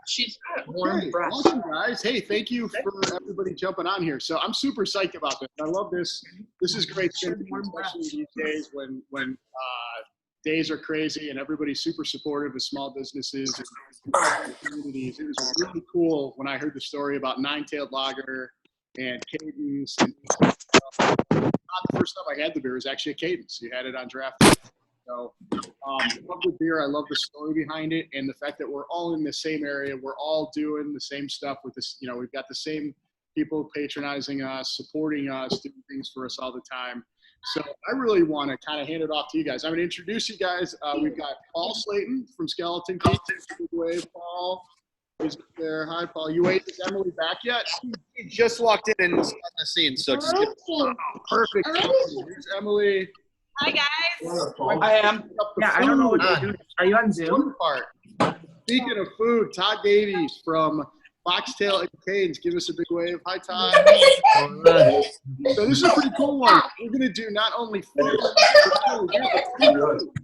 She's got warm breath. Awesome, guys. Hey, thank you for everybody jumping on here. So I'm super psyched about this. I love this. This is great, especially these days when days are crazy and everybody's super supportive of small businesses and communities. It was really cool when I heard the story about Nine-Tailed Lager and Cadence. And, the first time I had the beer was actually a Cadence. You had it on draft. So I love the beer. I love the story behind it, and the fact that we're all in the same area. We're all doing the same stuff with this. You know, we've got the same people patronizing us, supporting us, doing things for us all the time. So I really want to kind of hand it off to you guys. I'm going to introduce you guys. We've got Paul Slayton from Skeleton Key. Big wave, Paul. He's there. Hi, Paul. You wait. Is Emily back yet? He just walked in and on the scene, so just perfect. Here's Emily. Hi, guys. I am. Yeah, I don't know what to do. Are you on Zoom? Speaking of food, Todd Davies from Foxtail and Cadence. Give us a big wave. Hi, Todd. So this is a pretty cool one. We're going to do not only food.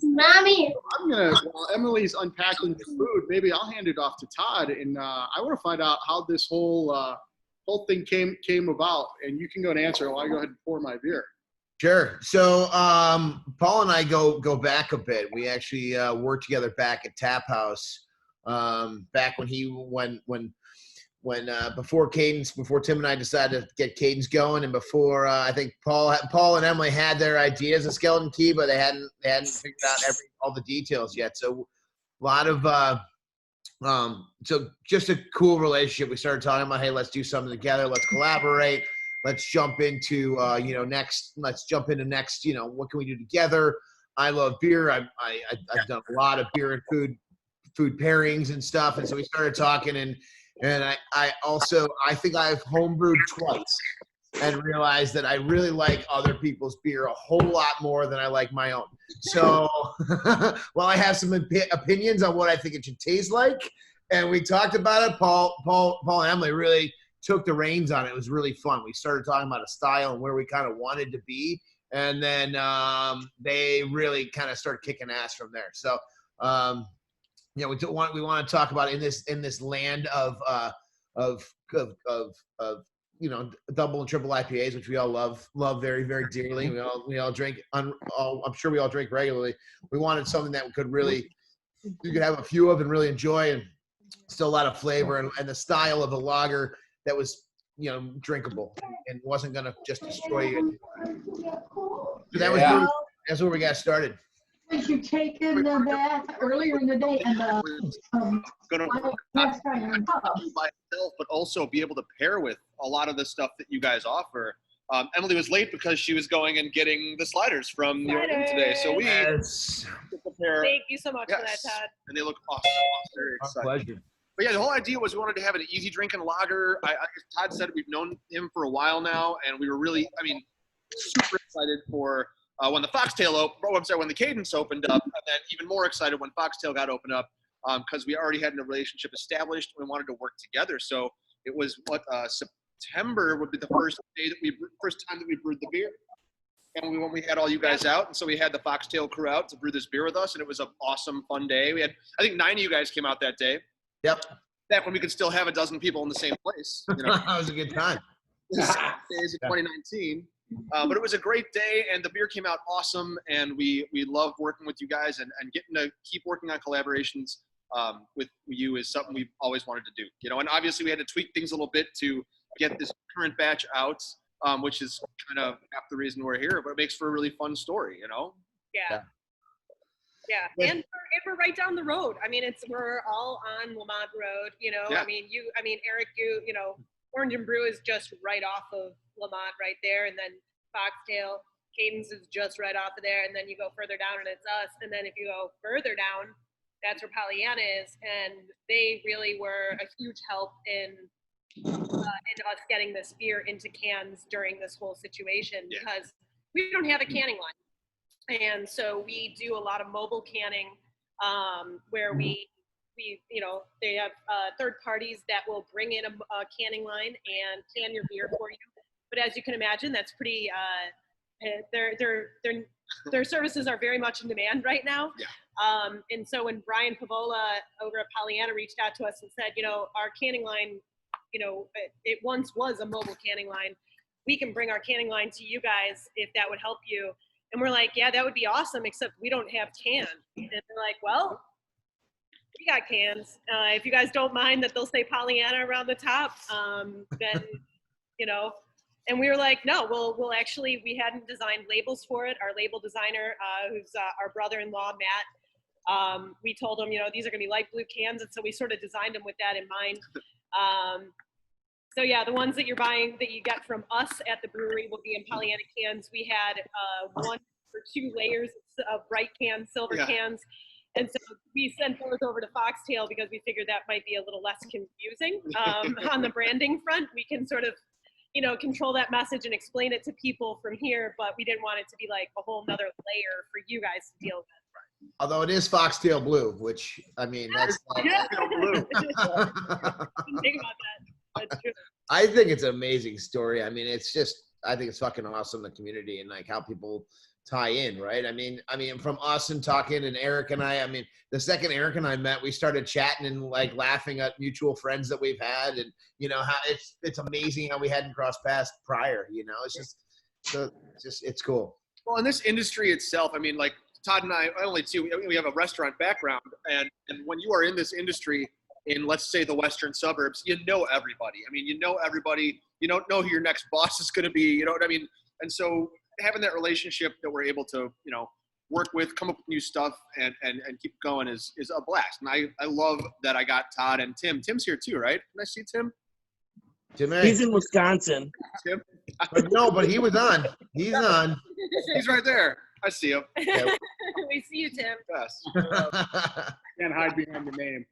Mommy. While Emily's unpacking the food, maybe I'll hand it off to Todd. And I want to find out how this whole thing came about. And you can go and answer it while I go ahead and pour my beer. Sure. So Paul and I go back a bit. We actually worked together back at Tap House back when before Cadence, before Tim and I decided to get Cadence going, and before I think Paul and Emily had their ideas of Skeleton Key, but they hadn't figured out all the details yet. So a lot of so just a cool relationship. We started talking about, hey, let's do something together. Let's collaborate. Let's jump into next. Let's jump into next. What can we do together? I love beer. I've done a lot of beer and food pairings and stuff. And so we started talking, and I think I've homebrewed twice and realized that I really like other people's beer a whole lot more than I like my own. So while I have some opinions on what I think it should taste like, and we talked about it, Paul and Emily really took the reins on it. It was really fun. We started talking about a style and where we kind of wanted to be, and then they really kind of started kicking ass from there. So we want to talk about in this land of double and triple IPAs, which we all love very, very dearly. We all drink. I'm sure we all drink regularly. We wanted something that you could have a few of and really enjoy, and still a lot of flavor and the style of a lager that was, drinkable and wasn't going to just destroy you. So that's where we got started. Did you take in the bath earlier in the day and going to myself, but also be able to pair with a lot of the stuff that you guys offer. Emily was late because she was going and getting the sliders from the room today. So we prepare. Thank you so much for that, Todd. And they look awesome. Very excited. Pleasure. But yeah, the whole idea was we wanted to have an easy drinking lager. Todd said we've known him for a while now, and we were really, super excited for when the Foxtail when the Cadence opened up, and then even more excited when Foxtail got opened up, because we already had a relationship established. We wanted to work together. So it was September would be the first time that we brewed the beer. And when we had all you guys out, and so we had the Foxtail crew out to brew this beer with us, and it was an awesome, fun day. We had, I think, 9 of you guys came out that day. Yep. Back when we could still have a dozen people in the same place. That was a good time. Days of 2019. But it was a great day, and the beer came out awesome, and we love working with you guys, and getting to keep working on collaborations with you is something we've always wanted to do. And obviously we had to tweak things a little bit to get this current batch out, which is kind of half the reason we're here, but it makes for a really fun story, Yeah, and we're right down the road. We're all on Lamont Road. Yeah. Eric, Orange and Brew is just right off of Lamont right there, and then Foxtail, Cadence is just right off of there, and then you go further down and it's us, and then if you go further down, that's where Pollyanna is, and they really were a huge help in us getting this beer into cans during this whole situation, because we don't have a canning line. And so we do a lot of mobile canning, where they have third parties that will bring in a canning line and can your beer for you. But as you can imagine, that's pretty. Their services are very much in demand right now. Yeah. And so when Brian Pavola over at Pollyanna reached out to us and said, our canning line, it once was a mobile canning line. We can bring our canning line to you guys if that would help you. And we're like, yeah, that would be awesome, except we don't have cans. And they're like, well, we got cans. If you guys don't mind that they'll say Pollyanna around the top, then, and we were like, no, we'll actually, we hadn't designed labels for it. Our label designer, who's our brother-in-law, Matt, we told him, these are going to be light blue cans. And so we sort of designed them with that in mind. So yeah, the ones that you're buying that you get from us at the brewery will be in Pollyanna cans. We had 1 or 2 layers of bright cans, silver cans. And so we sent those over to Foxtail because we figured that might be a little less confusing. On the branding front, we can sort of, control that message and explain it to people from here, but we didn't want it to be like a whole nother layer for you guys to deal with. Although it is Foxtail Blue, which, I mean, that's like, Blue. Think about that. That's true. I think it's an amazing story. I mean, I think it's fucking awesome, the community and like how people tie in, right? I mean, from us and talking and Eric and I mean, the second Eric and I met, we started chatting and like laughing at mutual friends that we've had. And, how it's amazing how we hadn't crossed paths prior, it's cool. Well, in this industry itself, I mean, like Todd and I only too, we have a restaurant background, and when you are in this industry in, let's say, the western suburbs, everybody. I mean, everybody. You don't know who your next boss is going to be. You know what I mean? And so having that relationship that we're able to, work with, come up with new stuff, and keep going is a blast. And I love that I got Todd and Tim. Tim's here too, right? Can I see Tim? Tim, he's in Wisconsin. Tim? but he was on. He's on. He's right there. I see him. We see you, Tim. Yes. Can't hide behind the name.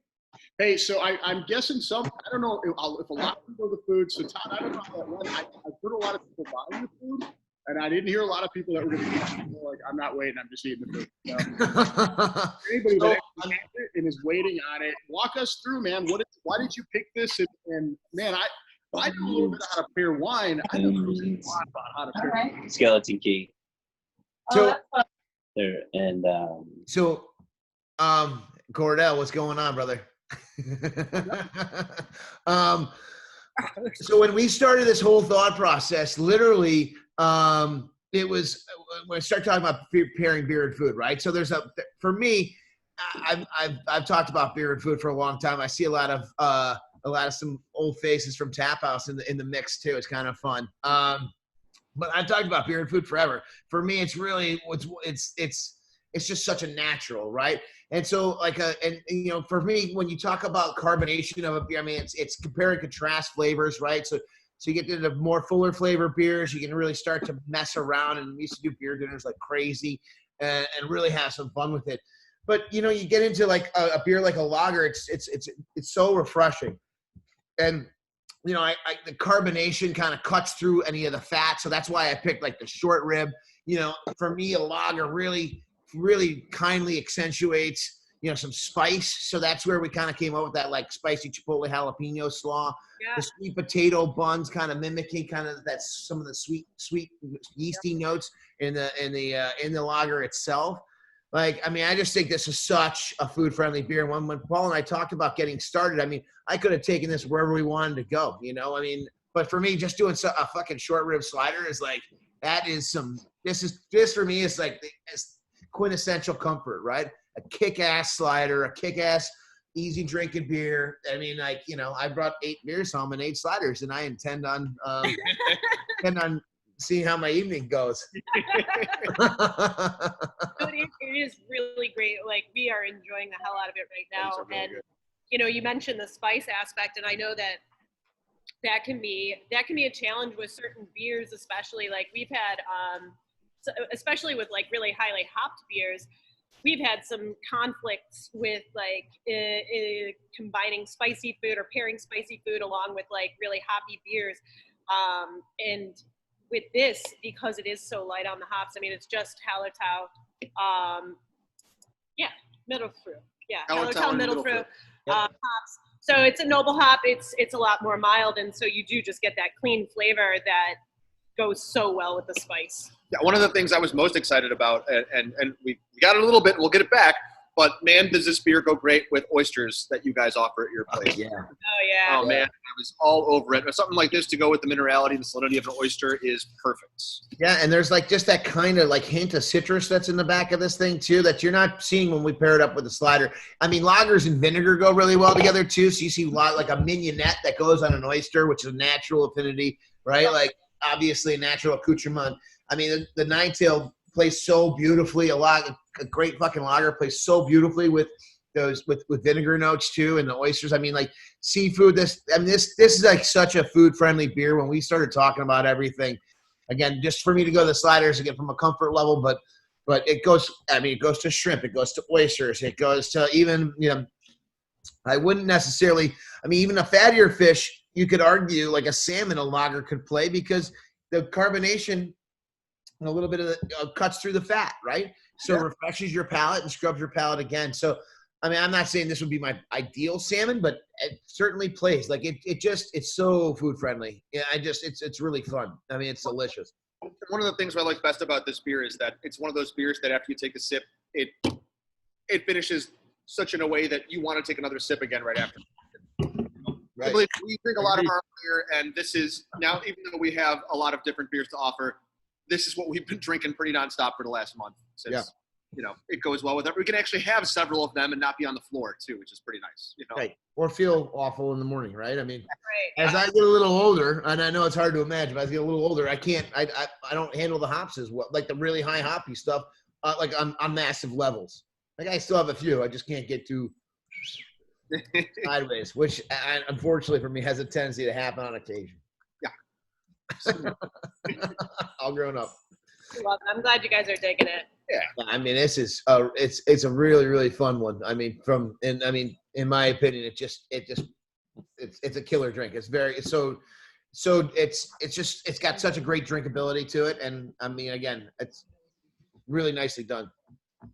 Hey, so I'm guessing I don't know if a lot of people the food. So Todd, I don't know how that went. I've heard a lot of people buying the food, and I didn't hear a lot of people that were going to eat. Like, I'm not waiting. I'm just eating the food. So, anybody that actually has it and is waiting on it, walk us through, man. Why did you pick this? And man, I know a little bit how to pair wine. I know a lot about how to pair wine. Skeleton Key. So, There and Cordell, what's going on, brother? So when we started this whole thought process, literally, it was when I start talking about pairing beer and food, right? So for me, I've talked about beer and food for a long time. I see a lot of some old faces from Tap House in the mix too. It's kind of fun. But I've talked about beer and food forever. For me, it's really it's just such a natural, right? And so for me, when you talk about carbonation of a beer, I mean, it's compare and contrast flavors, right? So you get to the more fuller flavor beers, you can really start to mess around, and we used to do beer dinners like crazy and really have some fun with it. But, you get into like a beer like a lager, it's so refreshing. And, the carbonation kind of cuts through any of the fat. So that's why I picked like the short rib. For me, a lager really kindly accentuates, some spice. So that's where we kind of came up with that like spicy chipotle jalapeno slaw. Yeah. The sweet potato buns kind of mimicking that's some of the sweet yeasty notes in the lager itself. Like, I mean, I just think this is such a food-friendly beer. When Paul and I talked about getting started, I mean, I could have taken this wherever we wanted to go, I mean, but for me, just doing a fucking short rib slider is like, this for me is like it's quintessential comfort, right? A kick-ass slider, a kick-ass easy drinking beer. I mean, like, I brought 8 beers home and 8 sliders, and I intend on seeing how my evening goes. It is really great. Like, we are enjoying the hell out of it right now. And you mentioned the spice aspect, and I know that can be a challenge with certain beers, especially like we've had, especially with like really highly hopped beers. We've had some conflicts with like combining spicy food or pairing spicy food along with like really hoppy beers, and with this, because it is so light on the hops, I mean, it's just Hallertau, middle fruit. Yeah, Hallertau middle fruit hops. So it's a noble hop. It's a lot more mild, and so you do just get that clean flavor that goes so well with the spice. Yeah, one of the things I was most excited about, and we got it a little bit, we'll get it back, But man, does this beer go great with oysters that you guys offer at your place? Yeah. Oh yeah. Oh man, I was all over it. Something like this to go with the minerality and the salinity of an oyster is perfect. Yeah, and there's like just that kind of like hint of citrus that's in the back of this thing too that you're not seeing when we pair it up with the slider. I mean, lagers and vinegar go really well together too. So you see a lot like a mignonette that goes on an oyster, which is a natural affinity, right? Like obviously a natural accoutrement. I mean, the Nine-Tail plays so beautifully. A great fucking lager plays so beautifully with those with vinegar notes too, and the oysters. I mean, like seafood. This is like such a food friendly beer. When we started talking about everything, again, just for me to go to the sliders again from a comfort level, but it goes. I mean, it goes to shrimp. It goes to oysters. It goes to even I wouldn't necessarily. I mean, even a fattier fish, you could argue like a salmon, a lager could play because the carbonation. And a little bit of the cuts through the fat, right? So it refreshes your palate and scrubs your palate again. So, I mean, I'm not saying this would be my ideal salmon, but it certainly plays. Like it's so food friendly. Yeah, it's really fun. I mean, it's delicious. One of the things I like best about this beer is that it's one of those beers that after you take a sip, it finishes such in a way that you want to take another sip again right after. Right. We drink a lot of our beer, and this is now, even though we have a lot of different beers to offer, this is what we've been drinking pretty nonstop for the last month since, it goes well with it. We can actually have several of them and not be on the floor too, which is pretty nice, Right. Or feel awful in the morning, right? I mean, Right. as I get a little older, and I know it's hard to imagine, but as I get a little older, I don't handle the hops as well, like the really high hoppy stuff, like on massive levels. Like I still have a few, I just can't get too sideways, which unfortunately for me has a tendency to happen on occasion. All grown up. Well, I'm glad you guys are digging it. Yeah. I mean, this is it's a really, really fun one. I mean, in my opinion, it's a killer drink. It's got such a great drinkability to it, and I mean, again, it's really nicely done.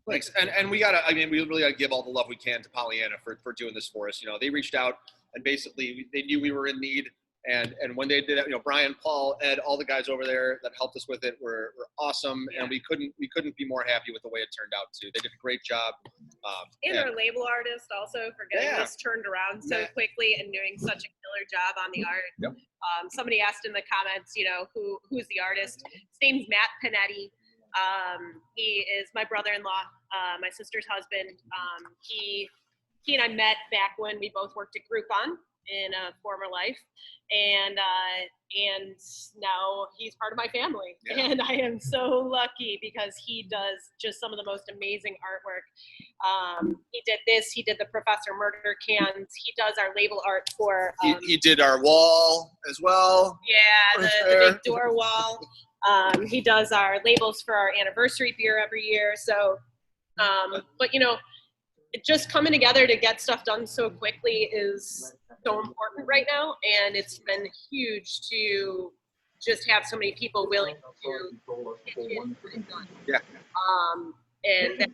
Thanks. And we really gotta give all the love we can to Pollyanna for doing this for us. They reached out and basically they knew we were in need. And when they did it, Brian, Paul, Ed, all the guys over there that helped us with it were awesome, and we couldn't be more happy with the way it turned out too. They did a great job. And our label artist also for getting this turned around so quickly and doing such a killer job on the art. Yep. Somebody asked in the comments, who's the artist? His name's Matt Panetti. He is my brother-in-law, my sister's husband. He and I met back when we both worked at Groupon in a former life, and now he's part of my family, and I am so lucky because he does just some of the most amazing artwork. He did this, he did the Professor Murder cans, he does our label art for he did our wall as well. The big door wall. He does our labels for our anniversary beer every year. So but just coming together to get stuff done so quickly is so important right now, and it's been huge to just have so many people willing to get it done. Yeah. And that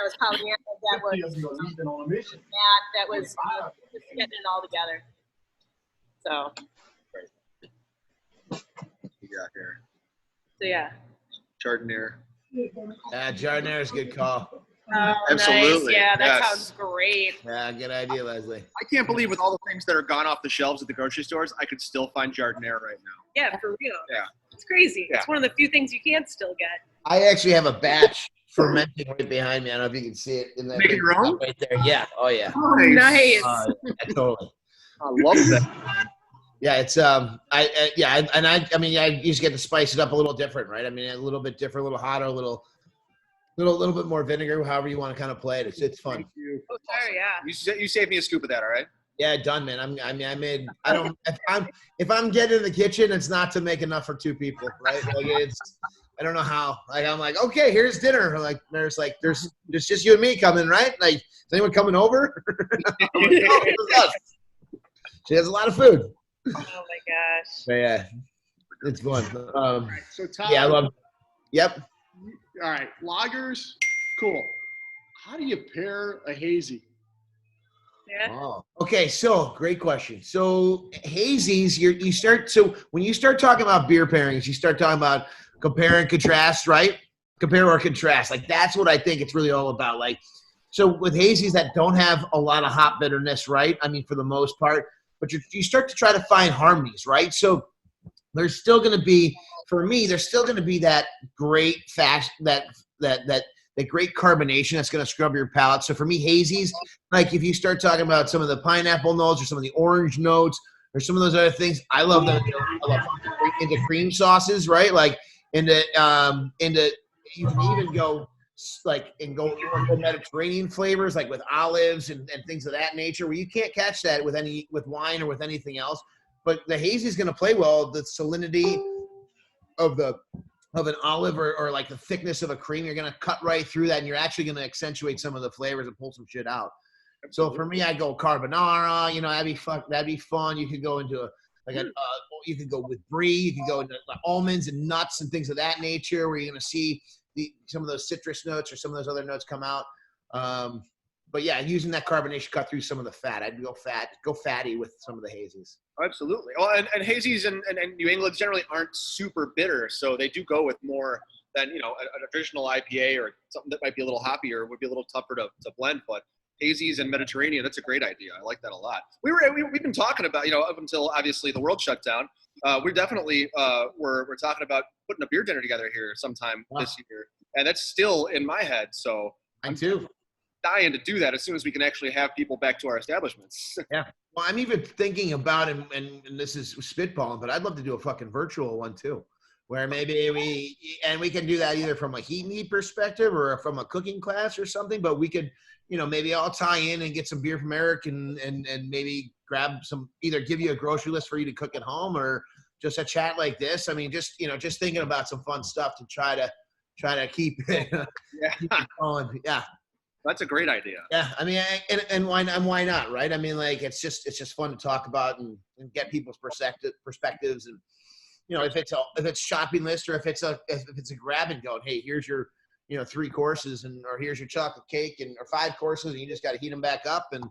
was Pollyanna, that was Matt, that was just getting it all together. So. You got here. So yeah. Chardonnay. Jardinier is a good call. Oh, Absolutely. Nice. Yeah, that Yes. sounds great. Yeah, good idea, Leslie. I can't believe with all the things that are gone off the shelves at the grocery stores, I could still find Chardonnay right now. Yeah, for real. Yeah. It's crazy. Yeah. It's one of the few things you can still get. I actually have a batch fermenting right behind me. I don't know if you can see it. In that Making your own? right there. Yeah. Oh yeah. Nice. Yeah, totally. I love that. Yeah, it's I mean I used to get to spice it up a little different, right? I mean a little bit different, a little hotter, a little bit more vinegar, however you want to kind of play it. It's fun. Thank you. Oh, sure, yeah. You saved me a scoop of that, all right? Yeah, done, man. If I'm getting in the kitchen, it's not to make enough for two people, right? Like I don't know how. Like I'm like, okay, here's dinner. Like there's just you and me coming, right? Like is anyone coming over? I'm like, no, it's us. She has a lot of food. Oh my gosh. But yeah, it's fun. So Todd, Yeah, I love. Yep. all right, lagers, cool. How do you pair a hazy? Yeah. Oh, okay. So great question. So hazies, when you start talking about beer pairings, you start talking about compare and contrast, right? Compare or contrast. Like that's what I think it's really all about. Like, So with hazies that don't have a lot of hop bitterness, right? I mean, for the most part, but you start to try to find harmonies, right? So there's still going to be, for me, there's still going to be that great that great carbonation that's going to scrub your palate. So for me, hazies, like if you start talking about some of the pineapple notes or some of the orange notes or some of those other things, I love them. I love into cream sauces, right? Like into you can even go like and go Mediterranean flavors like with olives and things of that nature where you can't catch that with wine or with anything else. But the hazy is going to play well. The salinity of an olive or like the thickness of a cream, you're going to cut right through that, and you're actually going to accentuate some of the flavors and pull some shit out. So for me, I go carbonara. You know, that'd be fun. You could go into you could go with brie. You could go into almonds and nuts and things of that nature, where you're going to see some of those citrus notes or some of those other notes come out. But yeah, using that carbonation cut through some of the fat. I'd go fatty with some of the hazies. Absolutely. Well, and hazies and New England generally aren't super bitter, so they do go with more than a traditional IPA or something that might be a little hoppier, would be a little tougher to blend. But hazies and Mediterranean, that's a great idea. I like that a lot. We've been talking about up until obviously the world shut down. We definitely we're talking about putting a beer dinner together here sometime this year, and that's still in my head. So I'm too dying to do that as soon as we can actually have people back to our establishments. Yeah. Well, I'm even thinking about, and this is spitballing, but I'd love to do a fucking virtual one too, where maybe we can do that either from a heat and eat perspective or from a cooking class or something, but we could, maybe I'll tie in and get some beer from Eric and maybe grab some, either give you a grocery list for you to cook at home or just a chat like this. I mean, just thinking about some fun stuff to try to keep it, keep it going. Yeah. That's a great idea. Yeah, I mean, and why not, right? I mean, like it's just fun to talk about and get people's perspectives, and if it's shopping list or if it's a grab and go, hey, here's your 3 courses or here's your chocolate cake or 5 courses, and you just got to heat them back up, and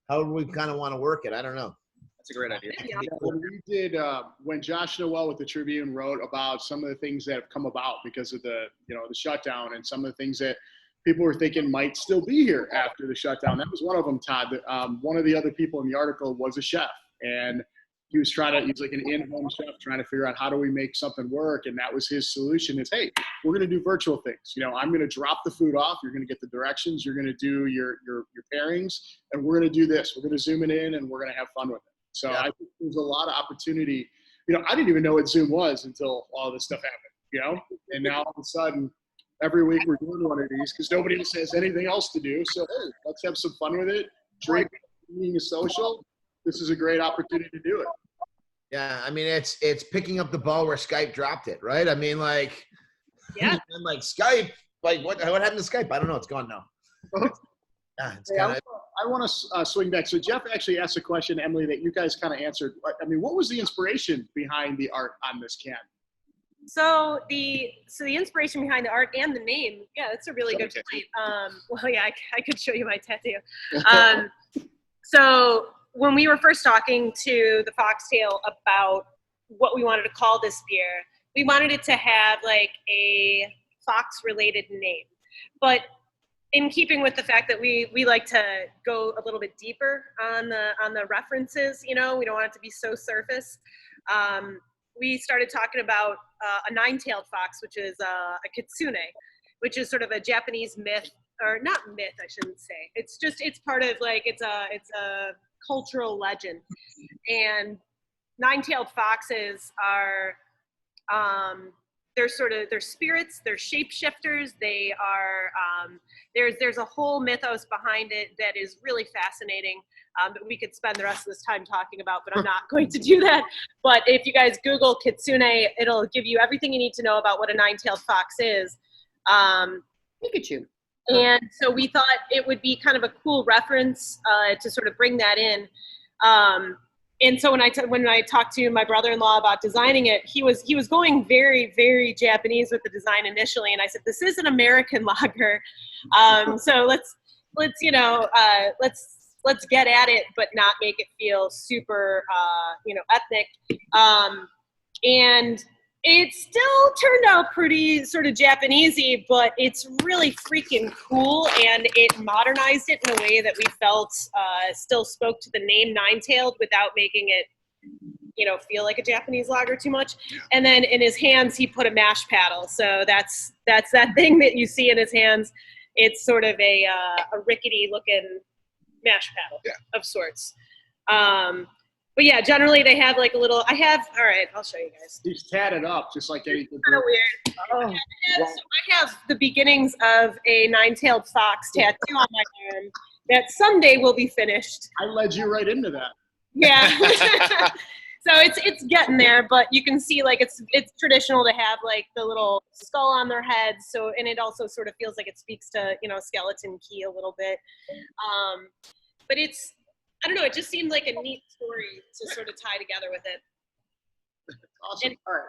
however we kind of want to work it, I don't know. That's a great idea. Yeah, when we did, when Josh Noel with the Tribune wrote about some of the things that have come about because of the the shutdown and some of the things that people were thinking might still be here after the shutdown. That was one of them, Todd. One of the other people in the article was a chef, and he's like an in-home chef trying to figure out how do we make something work. And that was his solution is, hey, we're going to do virtual things. I'm going to drop the food off. You're going to get the directions. You're going to do your pairings, and we're going to do this. We're going to zoom it in, and we're going to have fun with it. So I think there's a lot of opportunity. I didn't even know what Zoom was until all this stuff happened, and now all of a sudden, every week we're doing one of these because nobody else has anything else to do. So hey, let's have some fun with it. Drink, being a social. This is a great opportunity to do it. Yeah, I mean it's picking up the ball where Skype dropped it, right? I mean, like, yeah, I'm like Skype. Like, what happened to Skype? I don't know. It's gone now. Yeah, it's kind of. I want to swing back. So Jeff actually asked a question, Emily, that you guys kind of answered. I mean, what was the inspiration behind the art on this can? So the inspiration behind the art and the name, yeah, that's a really good point. Well, yeah, I could show you my tattoo. So when we were first talking to the Foxtail about what we wanted to call this beer, we wanted it to have like a fox-related name, but in keeping with the fact that we like to go a little bit deeper on the references, we don't want it to be so surface. We started talking about a 9-tailed fox, which is a kitsune, which is sort of a Japanese myth, or not myth, I shouldn't say. It's part of like, it's a cultural legend. And 9-tailed foxes are, they're spirits, they're shapeshifters. They are, there's a whole mythos behind it that is really fascinating. That we could spend the rest of this time talking about, but I'm not going to do that. But if you guys Google kitsune, it'll give you everything you need to know about what a 9-tailed fox is. Pikachu. And so we thought it would be kind of a cool reference to sort of bring that in. And so when I talked to my brother-in-law about designing it, he was going very, very Japanese with the design initially, and I said, "This is an American lager, so let's get at it, but not make it feel super ethnic." And It still turned out pretty sort of Japanesey, but it's really freaking cool, and it modernized it in a way that we felt still spoke to the name Nine-Tailed without making it, feel like a Japanese lager too much. And then in his hands, he put a mash paddle. So that's that thing that you see in his hands. It's sort of a rickety-looking mash paddle of sorts. But yeah, generally they have like a little. All right, I'll show you guys. He's tatted up just like anything. Kind of weird. Oh, So I have the beginnings of a nine-tailed fox tattoo on my arm that someday will be finished. I led you right into that. Yeah. So it's getting there, but you can see like it's traditional to have like the little skull on their heads. So, and it also sort of feels like it speaks to Skeleton Key a little bit. But I don't know, it just seemed like a neat story to sort of tie together with it. Awesome. All right.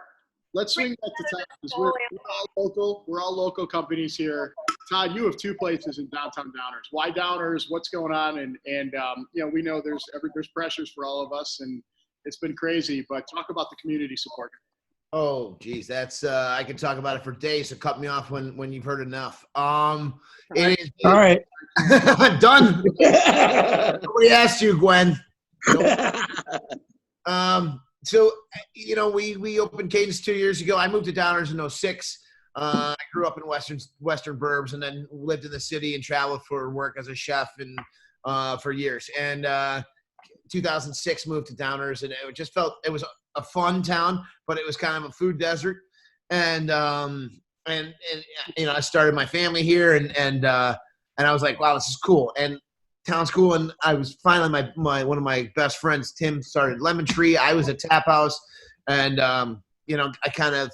Let's swing back to Todd, because we're all local. We're all local companies here. Todd, you have 2 places in downtown Downers. Why Downers? What's going on? And we know there's pressures for all of us, and it's been crazy. But talk about the community support. Oh, geez, that's I could talk about it for days. So cut me off when you've heard enough. It is, All right. I'm done. Nobody asked you, Gwen. Nope. So we opened Cadence 2 years ago. I moved to Downers in 2006. I grew up in Western burbs, and then lived in the city and traveled for work as a chef and for years. And 2006 moved to Downers, and it just felt it was a fun town, but it was kind of a food desert. And I started my family here, and I was like, wow, this is cool. And town's cool. And I was finally one of my best friends, Tim, started Lemon Tree. I was at Tap House, and I kind of,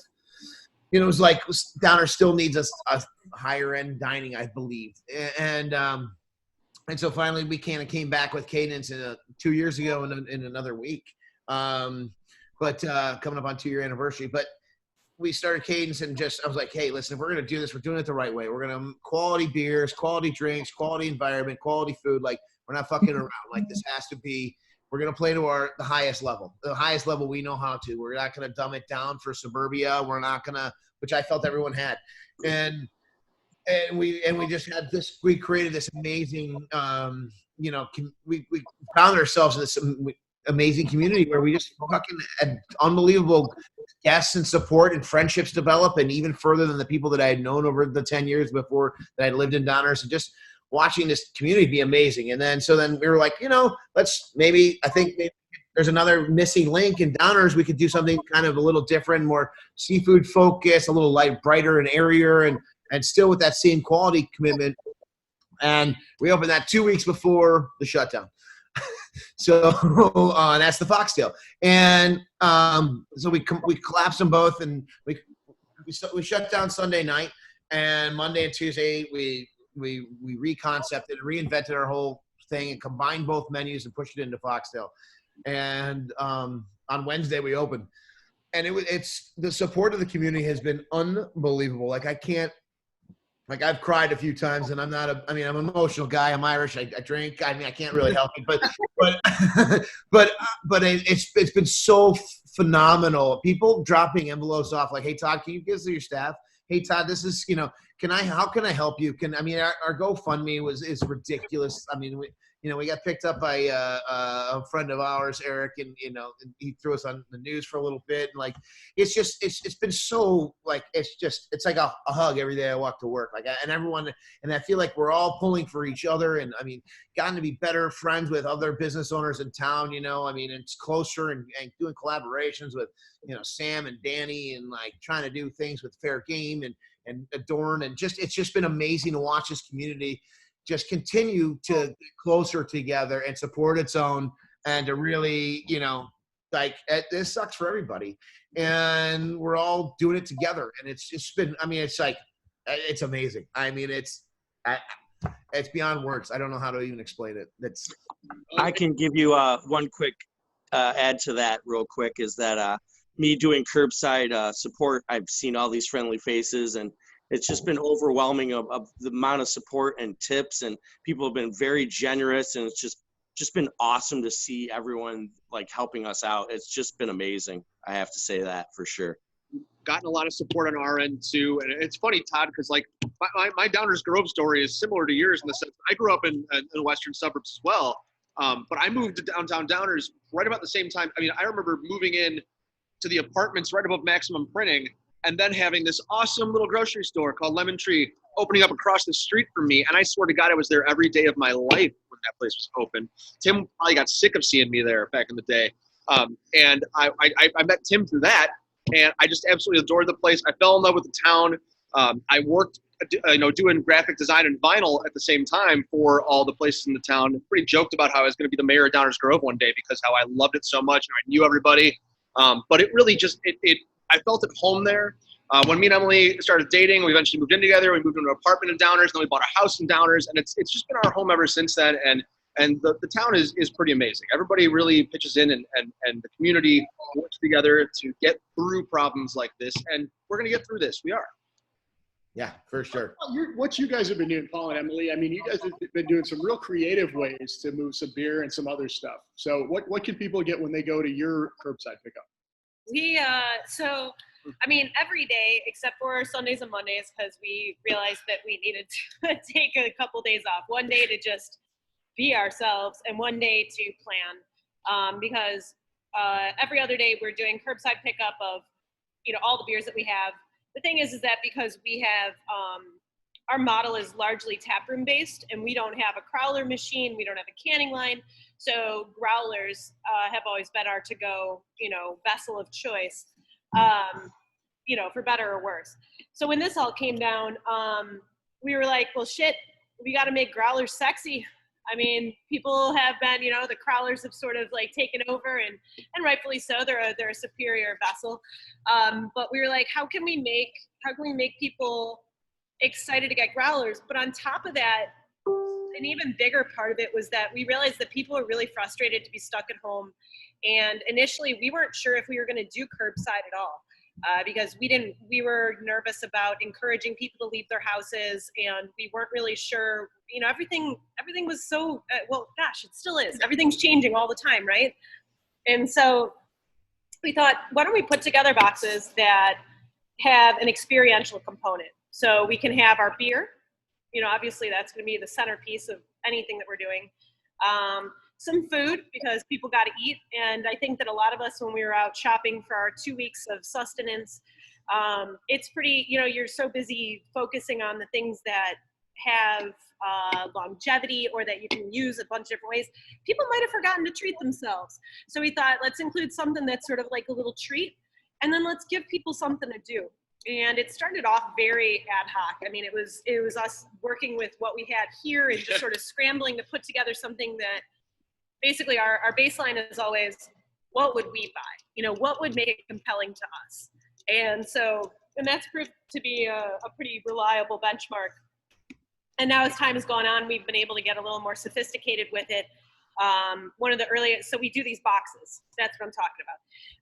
it was like Downers still needs a higher end dining, I believe. And so finally we kind of came back with Cadence 2 years ago in another week. But coming up on 2-year anniversary. But we started Cadence, and I was like, hey, listen, if we're going to do this, we're doing it the right way. We're going to quality beers, quality drinks, quality environment, quality food. Like, we're not fucking around. Like, this has to be, we're going to play to the highest level we know how to. We're not going to dumb it down for suburbia. We're not going to, which I felt everyone had. And we just had this, we created this amazing, we found ourselves in this amazing community where we just fucking had unbelievable guests and support and friendships develop, and even further than the people that I had known over the 10 years before that I lived in Downers, and just watching this community be amazing. And then we were like, I think maybe there's another missing link in Downers. We could do something kind of a little different, more seafood focused, a little brighter and airier, and still with that same quality commitment. And we opened that 2 weeks before the shutdown. So that's the Foxtail. And so we collapsed them both, and we shut down Sunday night, and Monday and Tuesday we reconcepted and reinvented our whole thing and combined both menus and pushed it into Foxtail. And on Wednesday we opened, and it's the support of the community has been unbelievable. Like, I've cried a few times, and I'm an emotional guy. I'm Irish. I drink. I can't really help it, but it's been so phenomenal. People dropping envelopes off like, hey, Todd, can you give this to your staff? Hey, Todd, this is, how can I help you? Our GoFundMe is ridiculous. We got picked up by a friend of ours, Eric, and he threw us on the news for a little bit. And it's been so it's like a hug every day I walk to work. And I feel like we're all pulling for each other, and gotten to be better friends with other business owners in town. It's closer and doing collaborations with Sam and Danny, and trying to do things with Fair Game and Adorn, and it's just been amazing to watch this community just continue to get closer together and support its own, and to really, this sucks for everybody, and we're all doing it together. And it's just been, it's amazing. It's beyond words. I don't know how to even explain it. I can give you one quick add to that real quick, is that me doing curbside support, I've seen all these friendly faces, and it's just been overwhelming of the amount of support and tips, and people have been very generous, and it's just been awesome to see everyone helping us out. It's just been amazing. I have to say that for sure. gotten a lot of support on our end too. And it's funny, Todd, because like my Downers Grove story is similar to yours in the sense I grew up in the western suburbs as well. But I moved to downtown Downers right about the same time. I mean, I remember moving in to the apartments right above Maximum Printing, and then having this awesome little grocery store called Lemon Tree opening up across the street from me. And I swear to God, I was there every day of my life when that place was open. Tim probably got sick of seeing me there back in the day. And I met Tim through that, and I just absolutely adored the place. I fell in love with the town. I worked, doing graphic design and vinyl at the same time for all the places in the town. Pretty joked about how I was going to be the mayor of Downers Grove one day because how I loved it so much and I knew everybody. But it really just, I felt at home there. When me and Emily started dating, we eventually moved in together. We moved into an apartment in Downers, then we bought a house in Downers, and it's just been our home ever since then. And the town is pretty amazing. Everybody really pitches in, and the community works together to get through problems like this. And we're going to get through this. We are. Yeah, for sure. What you guys have been doing, Paul and Emily, I mean, you guys have been doing some real creative ways to move some beer and some other stuff. So what can people get when they go to your curbside pickup? Every day except for Sundays and Mondays, because we realized that we needed to take a couple days off. One day to just be ourselves and one day to plan. Because every other day we're doing curbside pickup of, all the beers that we have. The thing is that because we have, our model is largely taproom based and we don't have a crowler machine, we don't have a canning line. So growlers have always been our to-go, vessel of choice, for better or worse. So when this all came down, we were like, well, shit, we got to make growlers sexy. I mean, people have been, the crowlers have sort of like taken over and rightfully so, they're a superior vessel. But we were like, how can we make people excited to get growlers? But on top of that, an even bigger part of it was that we realized that people are really frustrated to be stuck at home. And initially we weren't sure if we were going to do curbside at all. Because we were nervous about encouraging people to leave their houses, and we weren't really sure, everything was so, it still is. Everything's changing all the time, right? And so we thought, why don't we put together boxes that have an experiential component? So we can have our beer, obviously that's going to be the centerpiece of anything that we're doing. Some food, because people got to eat. And I think that a lot of us, when we were out shopping for our 2 weeks of sustenance, it's pretty, you're so busy focusing on the things that have longevity or that you can use a bunch of different ways. People might have forgotten to treat themselves. So we thought, let's include something that's sort of like a little treat, and then let's give people something to do. And it started off very ad hoc. I mean, it was us working with what we had here and just sort of scrambling to put together something that basically our baseline is always, what would we buy? What would make it compelling to us? And that's proved to be a pretty reliable benchmark. And now as time has gone on, we've been able to get a little more sophisticated with it. One of the earliest, so we do these boxes. That's what I'm talking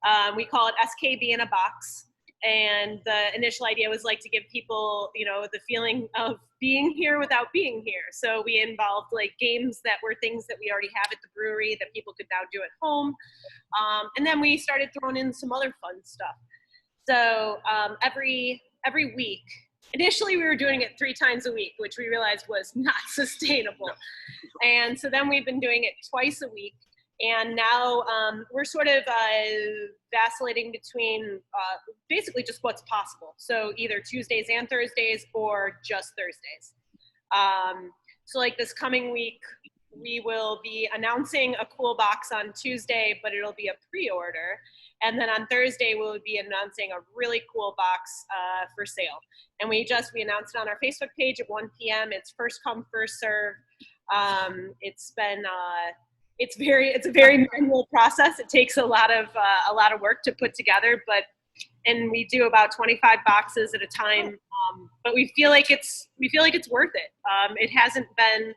about. We call it SKB in a box. And the initial idea was like to give people, the feeling of being here without being here. So we involved like games that were things that we already have at the brewery that people could now do at home. And then we started throwing in some other fun stuff. So every week, initially we were doing it 3 times a week, which we realized was not sustainable. And so then we've been doing it twice a week. And now we're sort of vacillating between basically just what's possible. So either Tuesdays and Thursdays or just Thursdays. So like this coming week, we will be announcing a cool box on Tuesday, but it'll be a pre-order. And then on Thursday, we'll be announcing a really cool box for sale. And we announced it on our Facebook page at 1 p.m. It's first come, first serve. It's a very manual process. It takes a lot of work to put together, and we do about 25 boxes at a time. But we feel like it's worth it. It hasn't been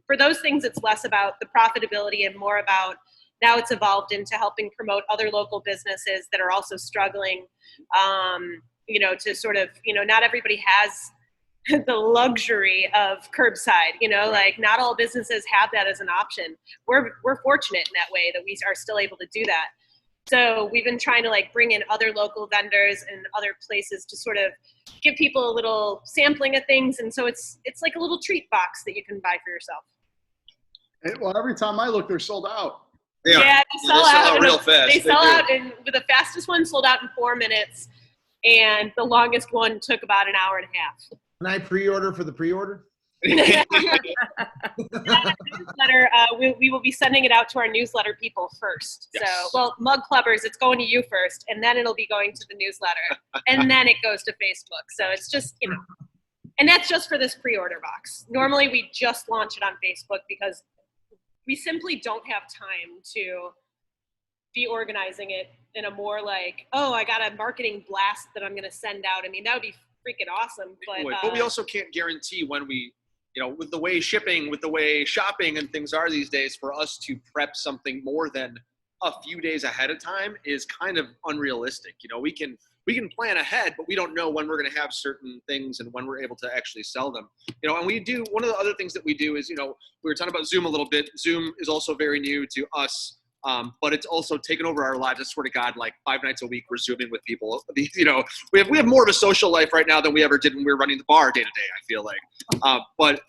for those things. It's less about the profitability and more about now it's evolved into helping promote other local businesses that are also struggling. To sort of not everybody has the luxury of curbside, like not all businesses have that as an option. We're fortunate in that way that we are still able to do that. So we've been trying to like bring in other local vendors and other places to sort of give people a little sampling of things. And so it's like a little treat box that you can buy for yourself. Well, every time I look, they're sold out. Yeah, they sell out real fast. They sell out, and the fastest one sold out in 4 minutes, and the longest one took about an hour and a half. Can I pre-order for the pre-order? Newsletter, we will be sending it out to our newsletter people first. Yes. So, well, Mug Clubbers, it's going to you first, and then it'll be going to the newsletter, and then it goes to Facebook. So it's just, and that's just for this pre-order box. Normally, we just launch it on Facebook because we simply don't have time to be organizing it in a more like, oh, I got a marketing blast that I'm going to send out. I mean, that would be freaking awesome. But we also can't guarantee when we, with the way shipping, with the way shopping and things are these days, for us to prep something more than a few days ahead of time is kind of unrealistic. We can plan ahead, but we don't know when we're going to have certain things and when we're able to actually sell them. And we do, one of the other things that we do is, we were talking about Zoom a little bit. Zoom is also very new to us, but it's also taken over our lives. I swear to God, like 5 nights a week, we're Zooming with people. We have more of a social life right now than we ever did when we were running the bar day to day, I feel like. But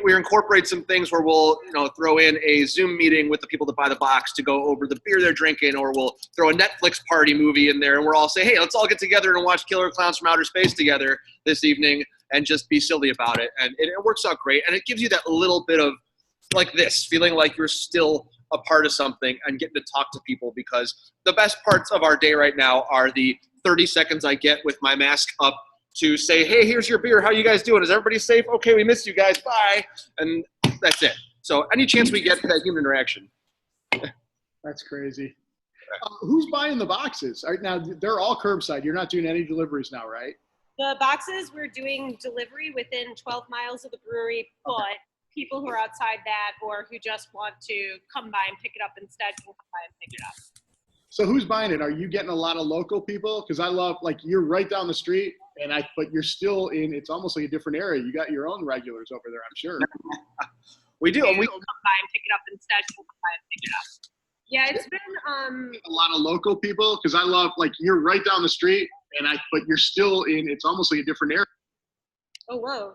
we incorporate some things where we'll, throw in a Zoom meeting with the people that buy the box to go over the beer they're drinking, or we'll throw a Netflix party movie in there, and we're all say, hey, let's all get together and watch Killer Clowns from Outer Space together this evening and just be silly about it. And it works out great. And it gives you that little bit of like this feeling like you're still a part of something and getting to talk to people, because the best parts of our day right now are the 30 seconds I get with my mask up to say, hey, here's your beer. How you guys doing? Is everybody safe? Okay, we missed you guys. Bye. And that's it. So any chance we get that human interaction. That's crazy. Who's buying the boxes? Right now, they're all curbside. You're not doing any deliveries now, right? The boxes, we're doing delivery within 12 miles of the brewery, but people who are outside that or who just want to come by and pick it up instead can come by and pick it up. So who's buying it? Are you getting a lot of local people? Because I love, like, you're right down the street, but you're still in, it's almost like a different area. You got your own regulars over there, I'm sure. We do. And we come by and pick it up instead. Come by and pick it up. Yeah, it's been a lot of local people, because I love, like, you're right down the street, but you're still in, it's almost like a different area. Oh, whoa.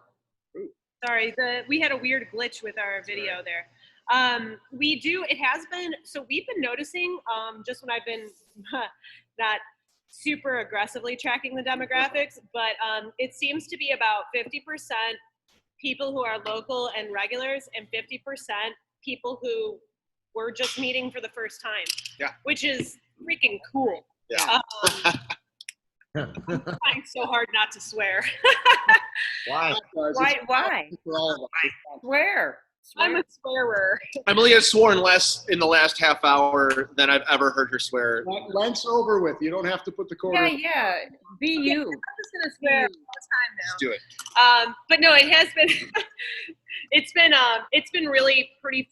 Sorry, we had a weird glitch with our video there. It has been, so we've been noticing, just when I've been not super aggressively tracking the demographics, but it seems to be about 50% people who are local and regulars, and 50% people who were just meeting for the first time. Yeah. Which is freaking cool. Yeah. I'm trying so hard not to swear. Why? Why? For all of us. Where? I'm a swearer. Emily has sworn less in the last half hour than I've ever heard her swear. Lent's over with. You don't have to put the quarter. Yeah. Be you. I'm just gonna swear all the time now. Let's do it. But no, it has been. It's been really pretty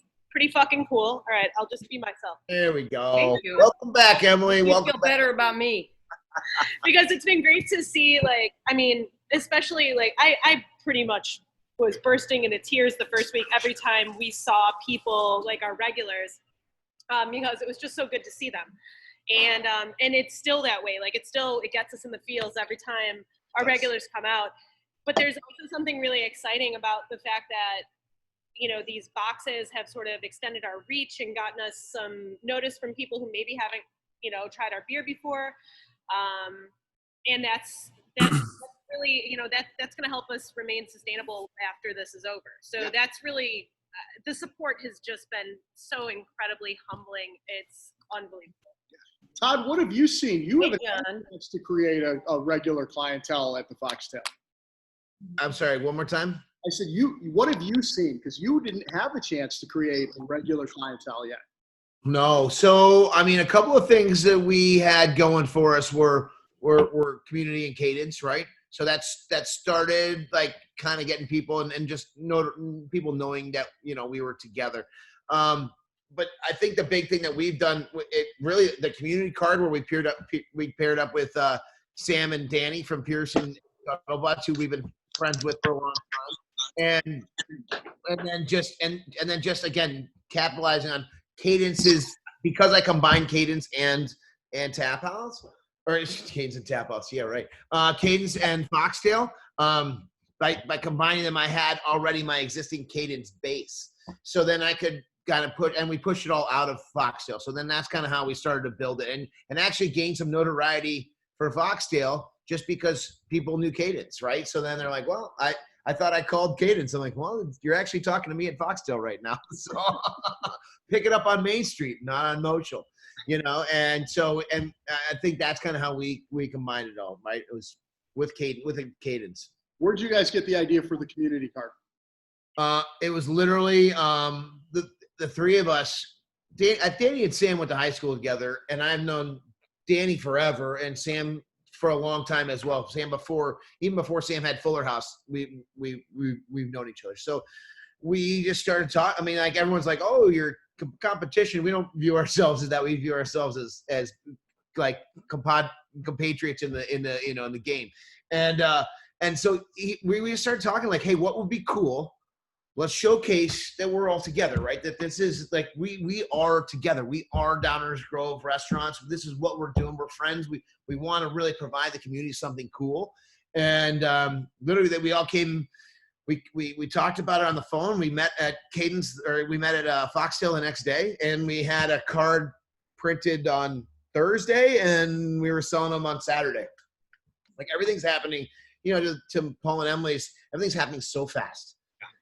fucking cool. All right, I'll just be myself. There we go. Thank you. Welcome back, Emily. You Welcome feel back. better about me. Because it's been great to see, like, I mean, especially like I pretty much was bursting into tears the first week every time we saw people like our regulars, because it was just so good to see them. And it's still that way. Like it gets us in the feels every time our regulars come out. But there's also something really exciting about the fact that, these boxes have sort of extended our reach and gotten us some notice from people who maybe haven't, tried our beer before. And that's really, that's going to help us remain sustainable after this is over. So that's really, the support has just been so incredibly humbling. It's unbelievable. Todd, what have you seen? You have a John. chance to create a regular clientele at the Foxtail. I'm sorry, one more time? I said, what have you seen? Because you didn't have a chance to create a regular clientele yet. No. So, I mean, a couple of things that we had going for us were community and cadence, right? So that started like kind of getting people and just people knowing that, we were together. But I think the big thing that we've done, the community card where we paired up with Sam and Danny from Pearson Autobots, who we've been friends with for a long time, and then just again capitalizing on cadences, because I combine cadence and and Tap House, or Cadence and Tap House. Yeah, right. Cadence and Foxtail. By combining them, I had already my existing Cadence base. So then I could kind of we pushed it all out of Foxtail. So then that's kind of how we started to build it and actually gained some notoriety for Foxtail just because people knew Cadence, right? So then they're like, well, I thought I called Cadence. I'm like, well, you're actually talking to me at Foxtail right now. So pick it up on Main Street, not on Moschel, And so, and I think that's kind of how we combined it all, right? It was with Cadence. Where'd you guys get the idea for the community card? It was literally the three of us. Danny and Sam went to high school together, and I've known Danny forever, and Sam for a long time as well. Sam even before Sam had Fuller House, we've known each other. So we just started talking. I mean, like everyone's like, "Oh, you're competition." We don't view ourselves as that. We view ourselves as like compatriots in the game. And so we started talking like, "Hey, what would be cool? Let's showcase that we're all together, right? That this is like we are together. We are Downers Grove restaurants. This is what we're doing. We're friends. We want to really provide the community something cool." And literally, that we all came. We talked about it on the phone. We met at Cadence, or we met at Foxtail the next day, and we had a card printed on Thursday, and we were selling them on Saturday. Like everything's happening, to Paul and Emily's. Everything's happening so fast.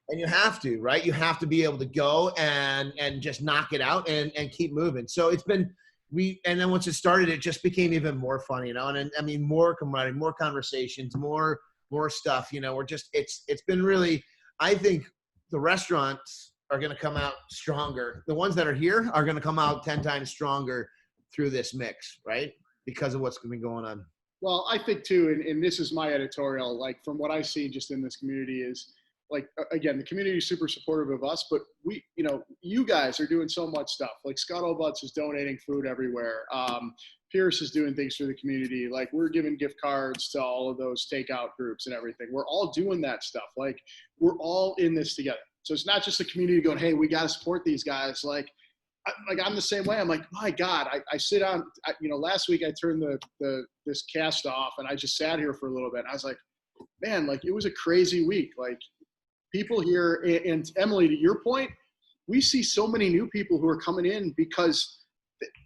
And you have to, right? You have to be able to go and just knock it out and keep moving. So it's been, and then once it started, it just became even more fun, and I mean, more camaraderie, more conversations, more stuff, we're just, it's been really, I think the restaurants are going to come out stronger. The ones that are here are going to come out 10 times stronger through this mix, right? Because of what's been going on. Well, I think too, and this is my editorial, like from what I see just in this community is, like, again, the community is super supportive of us, but we, you guys are doing so much stuff. Like Scuttlebutts is donating food everywhere. Pierce is doing things for the community. Like we're giving gift cards to all of those takeout groups and everything. We're all doing that stuff. Like we're all in this together. So it's not just the community going, hey, we got to support these guys. Like I'm the same way. I'm like, my God, I sit on, last week I turned this cast off and I just sat here for a little bit. And I was like, man, like it was a crazy week. Like, people here, and Emily, to your point, we see so many new people who are coming in because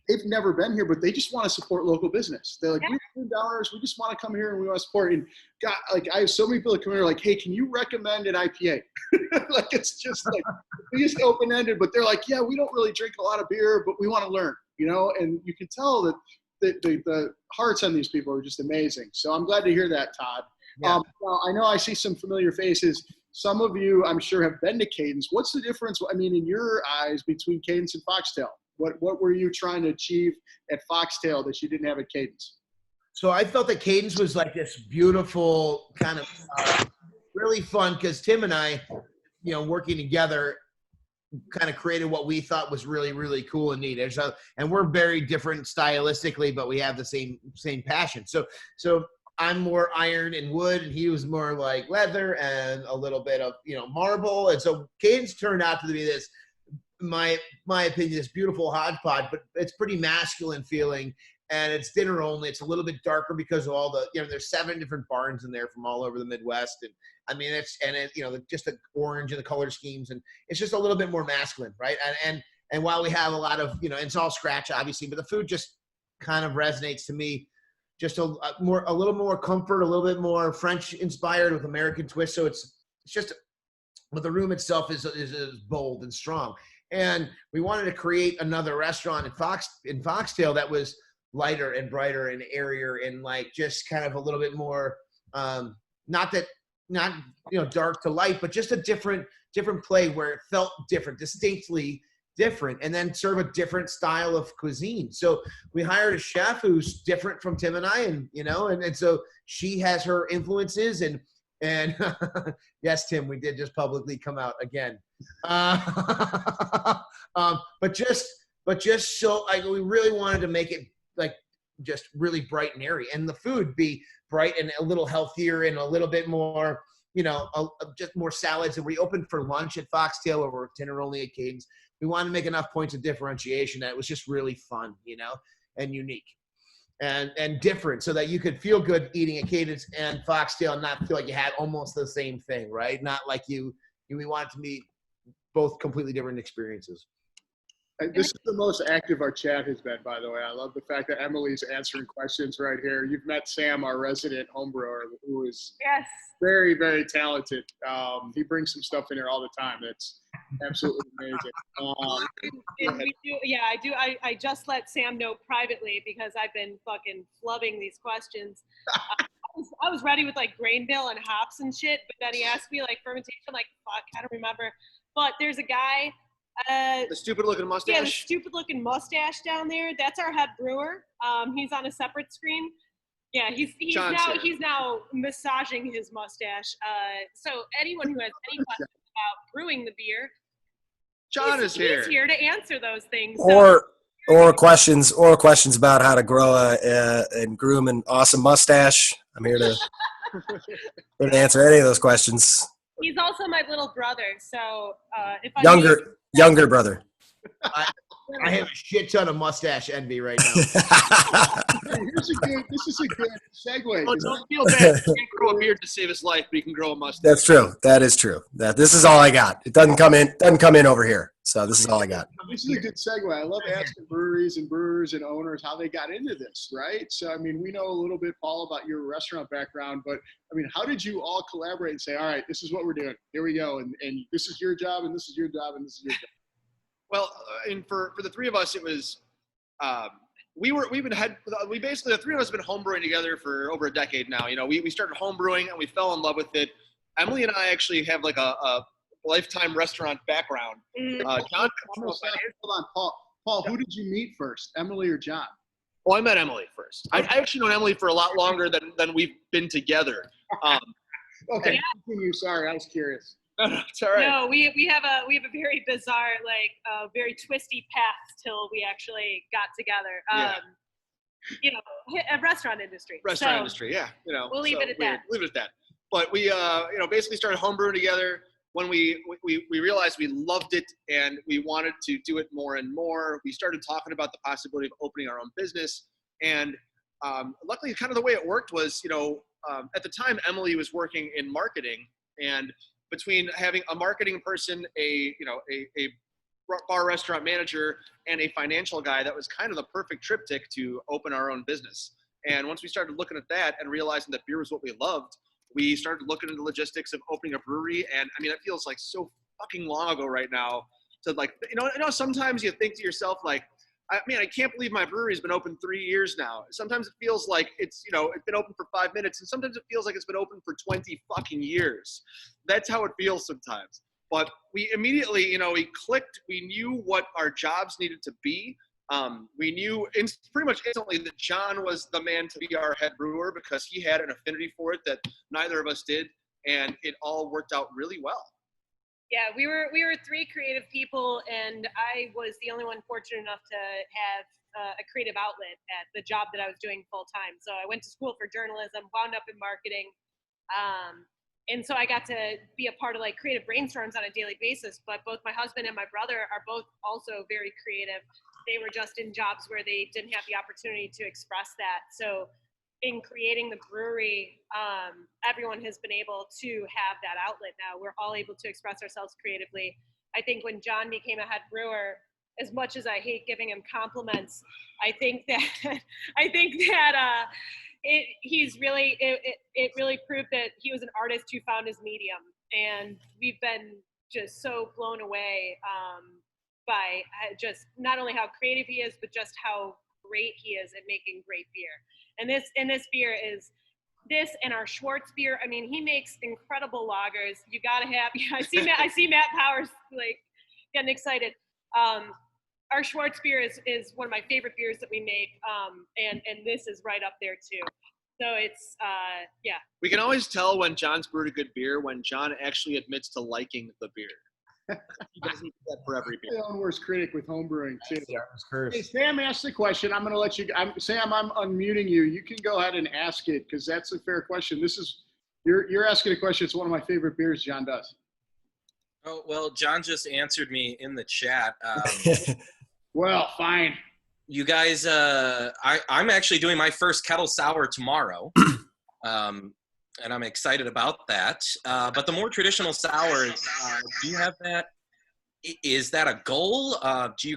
they've never been here, but they just want to support local business. They're like, we're Downers, we just want to come here and we want to support. And God, like I have so many people that come here like, hey, can you recommend an IPA? Like it's just like just open-ended, but they're like, yeah, we don't really drink a lot of beer, but we want to learn, and you can tell that the hearts on these people are just amazing. So I'm glad to hear that, Todd. Yeah. Well, I know I see some familiar faces. Some of you, I'm sure, have been to Cadence. What's the difference, I mean, in your eyes, between Cadence and Foxtail? What were you trying to achieve at Foxtail that you didn't have at Cadence? So I felt that Cadence was like this beautiful kind of really fun, because Tim and I, working together, kind of created what we thought was really, really cool and neat. And we're very different stylistically, but we have the same passion. So I'm more iron and wood, and he was more like leather and a little bit of, marble. And so Cadence turned out to be this, my opinion, this beautiful hodgepodge, but it's pretty masculine feeling, and it's dinner only. It's a little bit darker because of all the, there's 7 different barns in there from all over the Midwest. And I mean, just the orange and the color schemes, and it's just a little bit more masculine, right? And while we have a lot of, it's all scratch, obviously, but the food just kind of resonates to me. Just a little more comfort, a little bit more French inspired with American twist. So it's just, but the room itself is bold and strong. And we wanted to create another restaurant in Foxtail that was lighter and brighter and airier and like just kind of a little bit more, not dark to light, but just a different play where it felt different, distinctly different, and then serve a different style of cuisine. So we hired a chef who's different from Tim and I, and and so she has her influences, and yes, Tim, we did just publicly come out again. But just so we really wanted to make it like just really bright and airy, and the food be bright and a little healthier and a little bit more, just more salads. And we opened for lunch at Foxtail, or we're dinner only at Cadence. We wanted to make enough points of differentiation that it was just really fun, and unique. and different, so that you could feel good eating at Cadence and Foxtail and not feel like you had almost the same thing, right? Not like we want it to be both completely different experiences. This is the most active our chat has been, by the way. I love the fact that Emily's answering questions right here. You've met Sam, our resident homebrewer, who is very, very talented. He brings some stuff in here all the time. It's absolutely amazing. I just let Sam know privately because I've been fucking flubbing these questions. I was ready with like grain bill and hops and shit, but then he asked me like fermentation, like fuck, I don't remember. But there's a guy. The stupid looking mustache. Yeah, the stupid looking mustache down there. That's our head brewer. He's on a separate screen. Yeah, he's now massaging his mustache. So anyone who has any questions about brewing the beer, John is here. He's here to answer those things. Or questions about how to grow and groom an awesome mustache. I'm here to answer any of those questions. He's also my little brother, so if I Younger brother. I have a shit ton of mustache envy right now. This is a good segue. Don't feel bad. You can grow a beard to save his life, but you can grow a mustache. That's true. That is true. This is all I got. It doesn't come in over here. So this is all I got. This is a good segue. I love asking breweries and brewers and owners how they got into this, right? So, I mean, we know a little bit, Paul, about your restaurant background, but, I mean, how did you all collaborate and say, all right, this is what we're doing. Here we go. And this is your job, and this is your job, and this is your job. Well, and for the three of us, it was the three of us have been homebrewing together for over a decade now. You know, we started homebrewing and we fell in love with it. Emily and I actually have like a lifetime restaurant background. John, hold on, Paul, who did you meet first, Emily or John? Well, I met Emily first. I actually known Emily for a lot longer than we've been together. Okay, continue. Sorry, I was curious. It's all right. No, we have a very bizarre, very twisty path till we actually got together. You know, a restaurant industry. Yeah. You know, we'll leave it at that. Leave it at that. But we, basically started homebrewing together when we realized we loved it and we wanted to do it more and more. We started talking about the possibility of opening our own business. And luckily, kind of the way it worked was, at the time, Emily was working in marketing, and between having a marketing person, a bar restaurant manager, and a financial guy, that was kind of the perfect triptych to open our own business. And once we started looking at that and realizing that beer was what we loved, we started looking into the logistics of opening a brewery. And I mean, it feels like so fucking long ago right now to sometimes you think to yourself, like, I can't believe my brewery's been open 3 years now. Sometimes it feels like it's been open for 5 minutes, and sometimes it feels like it's been open for 20 fucking years. That's how it feels sometimes. But we immediately, we clicked. We knew what our jobs needed to be. We knew pretty much instantly that John was the man to be our head brewer because he had an affinity for it that neither of us did, and it all worked out really well. Yeah, we were three creative people, and I was the only one fortunate enough to have a creative outlet at the job that I was doing full time. So I went to school for journalism, wound up in marketing, and so I got to be a part of like creative brainstorms on a daily basis. But both my husband and my brother are both also very creative. They were just in jobs where they didn't have the opportunity to express that. So in creating the brewery, everyone has been able to have that outlet now. We're all able to express ourselves creatively. I think when John became a head brewer, as much as I hate giving him compliments, I think that it really proved that he was an artist who found his medium. And we've been just so blown away by just not only how creative he is, but just how great he is at making great beer. And this beer is this and our Schwartz beer. I mean, he makes incredible lagers. You gotta have. I see Matt Powers like getting excited. Our Schwartz beer is one of my favorite beers that we make, and this is right up there too. So it's yeah. We can always tell when John's brewed a good beer when John actually admits to liking the beer. He doesn't do that for every beer. My own worst critic with homebrewing too. Yeah, hey, Sam asked the question. I'm going to let you. Sam, I'm unmuting you. You can go ahead and ask it because that's a fair question. You're asking a question. It's one of my favorite beers John does. Oh well, John just answered me in the chat. Well, fine. you guys, I'm actually doing my first kettle sour tomorrow. And I'm excited about that. But the more traditional sours, do you have that? Is that a goal? Are you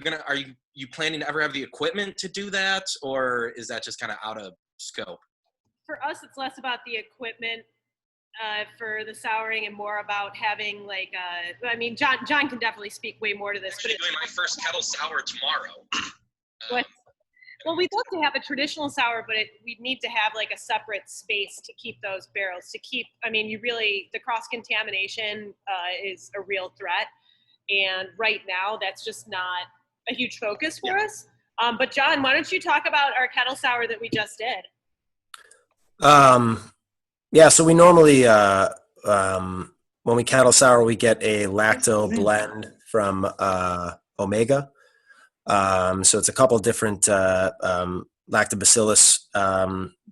planning to ever have the equipment to do that, or is that just kind of out of scope? For us, it's less about the equipment for the souring and more about having like, I mean, John can definitely speak way more to this. I'm actually doing my first kettle sour tomorrow. Well, we'd love to have a traditional sour, but we'd need to have like a separate space to keep those barrels. I mean, the cross-contamination is a real threat. And right now, that's just not a huge focus for us. But John, why don't you talk about our kettle sour that we just did? Yeah, so we normally, when we kettle sour, we get a lacto blend from Omega. So it's a couple different lactobacillus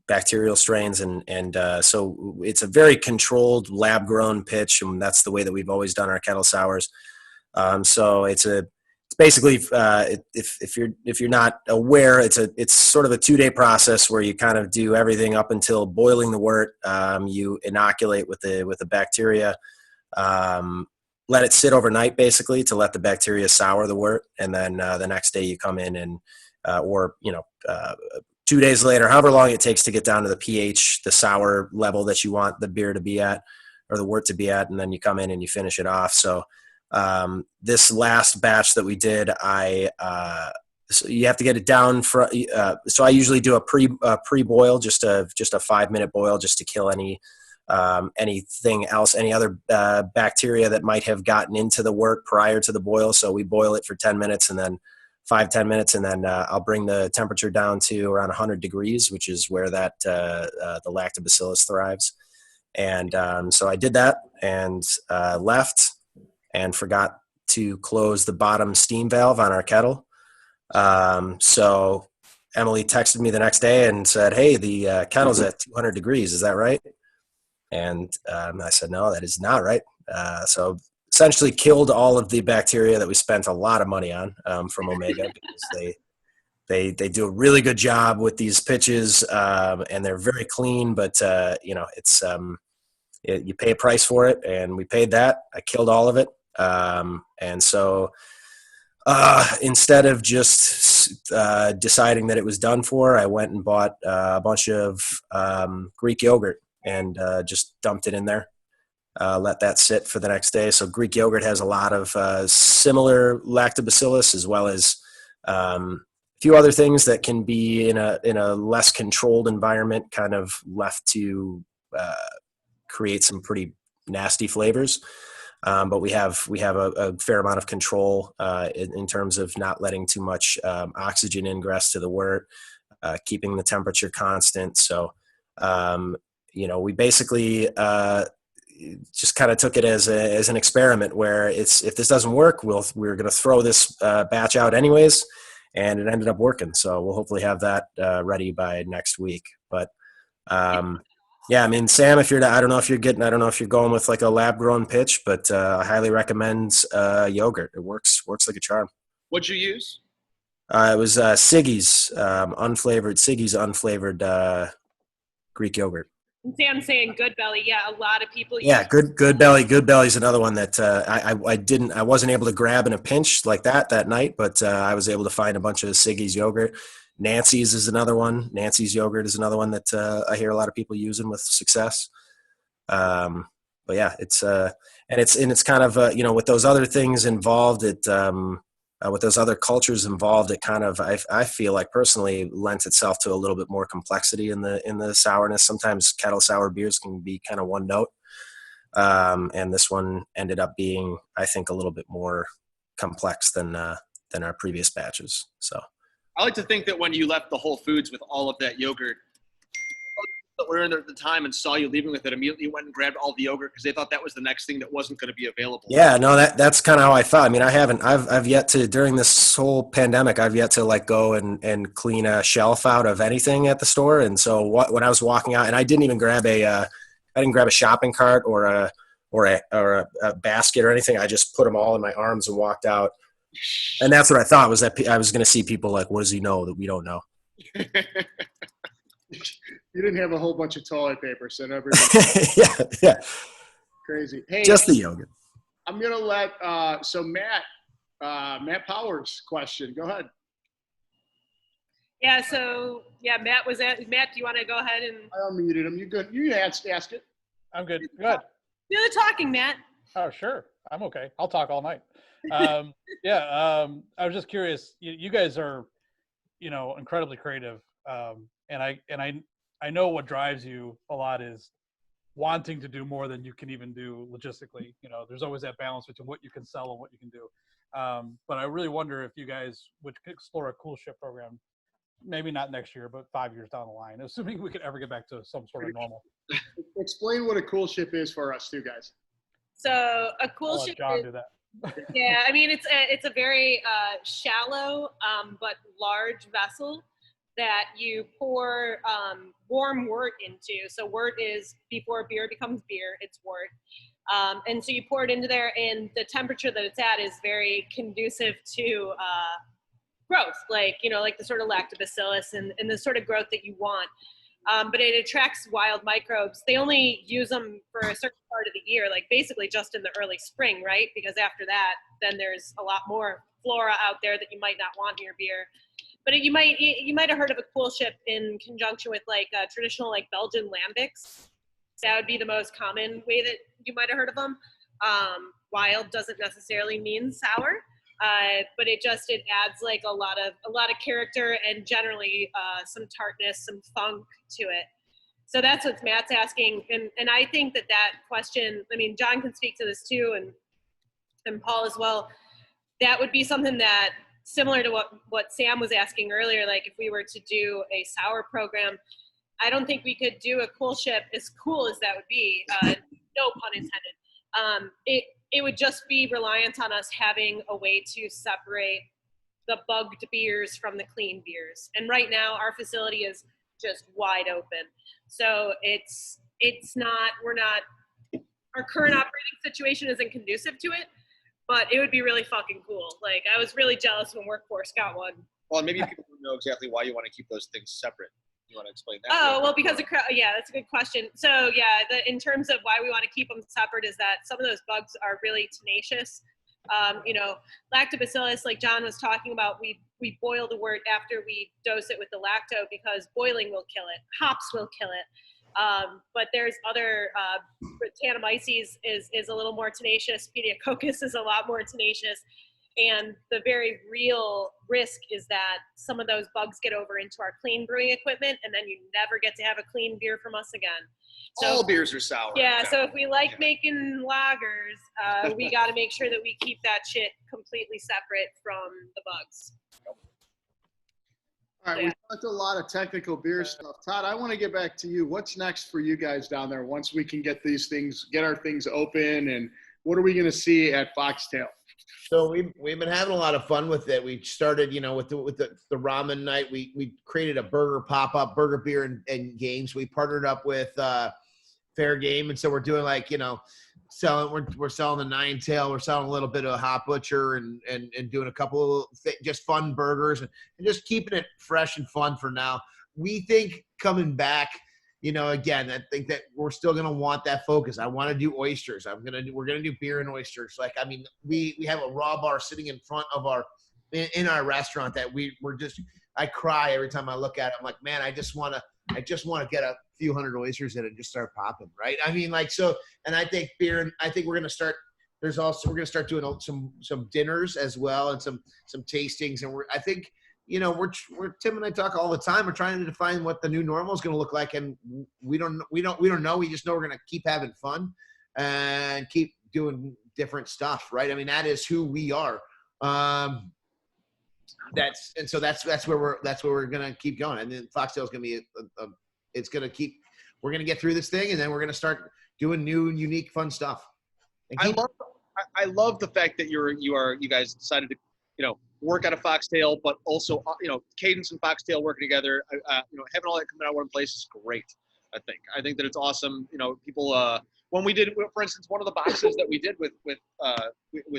bacterial strains, and so it's a very controlled lab-grown pitch, and that's the way that we've always done our kettle sours. So it's basically if you're not aware, it's sort of a 2-day process where you kind of do everything up until boiling the wort. You inoculate with the bacteria. Let it sit overnight, basically, to let the bacteria sour the wort, and then the next day you come in and, 2 days later, however long it takes to get down to the pH, the sour level that you want the beer to be at, or the wort to be at, and then you come in and you finish it off. So this last batch that we did, so you have to get it down for. So I usually do a pre-boil, just a 5-minute boil, just to kill anything else, any other bacteria that might have gotten into the wort prior to the boil. So we boil it for 10 minutes and then 5-10 minutes, and then I'll bring the temperature down to around 100 degrees, which is where that the lactobacillus thrives. And so I did that and left and forgot to close the bottom steam valve on our kettle. So Emily texted me the next day and said, "Hey, the kettle's at 200 degrees. Is that right?" And I said, "No, that is not right." So essentially killed all of the bacteria that we spent a lot of money on from Omega, because they do a really good job with these pitches, and they're very clean, but it's you pay a price for it, and we paid that. I killed all of it. And so instead of just deciding that it was done for, I went and bought a bunch of Greek yogurt and just dumped it in there. Let that sit for the next day. So Greek yogurt has a lot of similar lactobacillus, as well as a few other things that can be in a less controlled environment, kind of left to create some pretty nasty flavors. But we have a fair amount of control in terms of not letting too much oxygen ingress to the wort, keeping the temperature constant. So we basically just kind of took it as an experiment, where if this doesn't work, we're going to throw this batch out anyways, and it ended up working. So we'll hopefully have that ready by next week. But yeah, I mean, Sam, I don't know if you're going with like a lab grown pitch, but I highly recommend yogurt. It works like a charm. What'd you use? It was Siggy's unflavored Greek yogurt. And Sam's saying Good Belly. Yeah, a lot of people. Yeah, Good Belly. Good Belly is another one that I wasn't able to grab in a pinch like that night, but I was able to find a bunch of Siggy's yogurt. Nancy's is another one. Nancy's yogurt is another one that I hear a lot of people using with success. But yeah, it's kind of with those other things involved, with those other cultures involved, it kind of I feel like personally lends itself to a little bit more complexity in the sourness. Sometimes kettle sour beers can be kind of one note, and this one ended up being, I think, a little bit more complex than our previous batches. So. I like to think that when you left the Whole Foods with all of that yogurt, that were in there at the time and saw you leaving with it, immediately went and grabbed all the yogurt because they thought that was the next thing that wasn't going to be available. Yeah, no, that's kind of how I thought. I mean, I've yet to, during this whole pandemic, I've yet to like go and clean a shelf out of anything at the store. And so when I was walking out, and I didn't even grab I didn't grab a shopping cart or a basket or anything. I just put them all in my arms and walked out. And that's what I thought, was that I was going to see people like, what does he know that we don't know? You didn't have a whole bunch of toilet paper, so everybody. Yeah. Crazy. Hey, Just the yogurt. I'm gonna let so Matt Powers question. Go ahead. Yeah. So yeah, Matt, do you want to go ahead and I unmuted him. You good? You ask it. I'm good. Good. do the talking, Matt? Oh, sure. I'm okay. I'll talk all night. I was just curious. You guys are, incredibly creative, and I know what drives you a lot is wanting to do more than you can even do logistically. There's always that balance between what you can sell and what you can do. But I really wonder if you guys would explore a cool ship program, maybe not next year, but 5 years down the line, assuming we could ever get back to some sort of normal. Explain what a cool ship is for us two guys. So a cool I'll let ship John is, do that. yeah, I mean it's a very shallow but large vessel that you pour warm wort into. So wort is, before beer becomes beer, it's wort. And so you pour it into there, and the temperature that it's at is very conducive to growth, like the sort of lactobacillus and the sort of growth that you want. But it attracts wild microbes. They only use them for a certain part of the year, like basically just in the early spring, right? Because after that, then there's a lot more flora out there that you might not want in your beer. But you might have heard of a cool ship in conjunction with like traditional like Belgian lambics. That would be the most common way that you might have heard of them. Wild doesn't necessarily mean sour. But it adds like a lot of character and generally some tartness, some funk to it. So that's what Matt's asking, and I think that question, I mean, John can speak to this too, and Paul as well. That would be something that, similar to what Sam was asking earlier, like if we were to do a sour program, I don't think we could do a cool ship, as cool as that would be, no pun intended. It would just be reliant on us having a way to separate the bugged beers from the clean beers. And right now our facility is just wide open. So our current operating situation isn't conducive to it, but it would be really fucking cool. Like, I was really jealous when Workforce got one. Well, maybe people don't know exactly why you want to keep those things separate. You want to explain that? Oh, well, because yeah, that's a good question. So yeah, in terms of why we want to keep them separate is that some of those bugs are really tenacious. Lactobacillus, like John was talking about, we boil the wort after we dose it with the lacto because boiling will kill it. Hops will kill it. But there's other, Brettanomyces is a little more tenacious. Pediococcus is a lot more tenacious. And the very real risk is that some of those bugs get over into our clean brewing equipment, and then you never get to have a clean beer from us again. So, all beers are sour. Yeah, so if we like making lagers, we got to make sure that we keep that shit completely separate from the bugs. All right, we talked a lot of technical beer stuff. Todd, I want to get back to you. What's next for you guys down there once we can get our things open, and what are we going to see at Foxtail? So we've been having a lot of fun with it. We started, with the ramen night. We created a burger pop-up, burger beer and games. We partnered up with Fair Game, and so we're doing we're selling the Nine Tail. We're selling a little bit of Hot Butcher and doing a couple just fun burgers and just keeping it fresh and fun for now. We think coming back, again, I think that we're still going to want that focus. I want to do oysters. We're going to do beer and oysters. Like, I mean, we have a raw bar sitting in front of in our restaurant that I cry every time I look at it. I'm like, man, I just want to get a few hundred oysters in and just start popping. Right. I mean, like, so, and I think beer, and I think we're going to start, we're going to start doing some dinners as well, and some tastings. And I think, we're Tim and I talk all the time. We're trying to define what the new normal is going to look like, and we don't know. We just know we're going to keep having fun and keep doing different stuff, right? I mean, that is who we are. That's where we're going to keep going. And then Foxtail is going to be we're going to get through this thing, and then we're going to start doing new, unique, fun stuff. I love the fact that you guys decided to, work out of Foxtail, but also, Cadence and Foxtail working together, having all that coming out of one place is great. I think that it's awesome. People, when we did, for instance, one of the boxes that we did with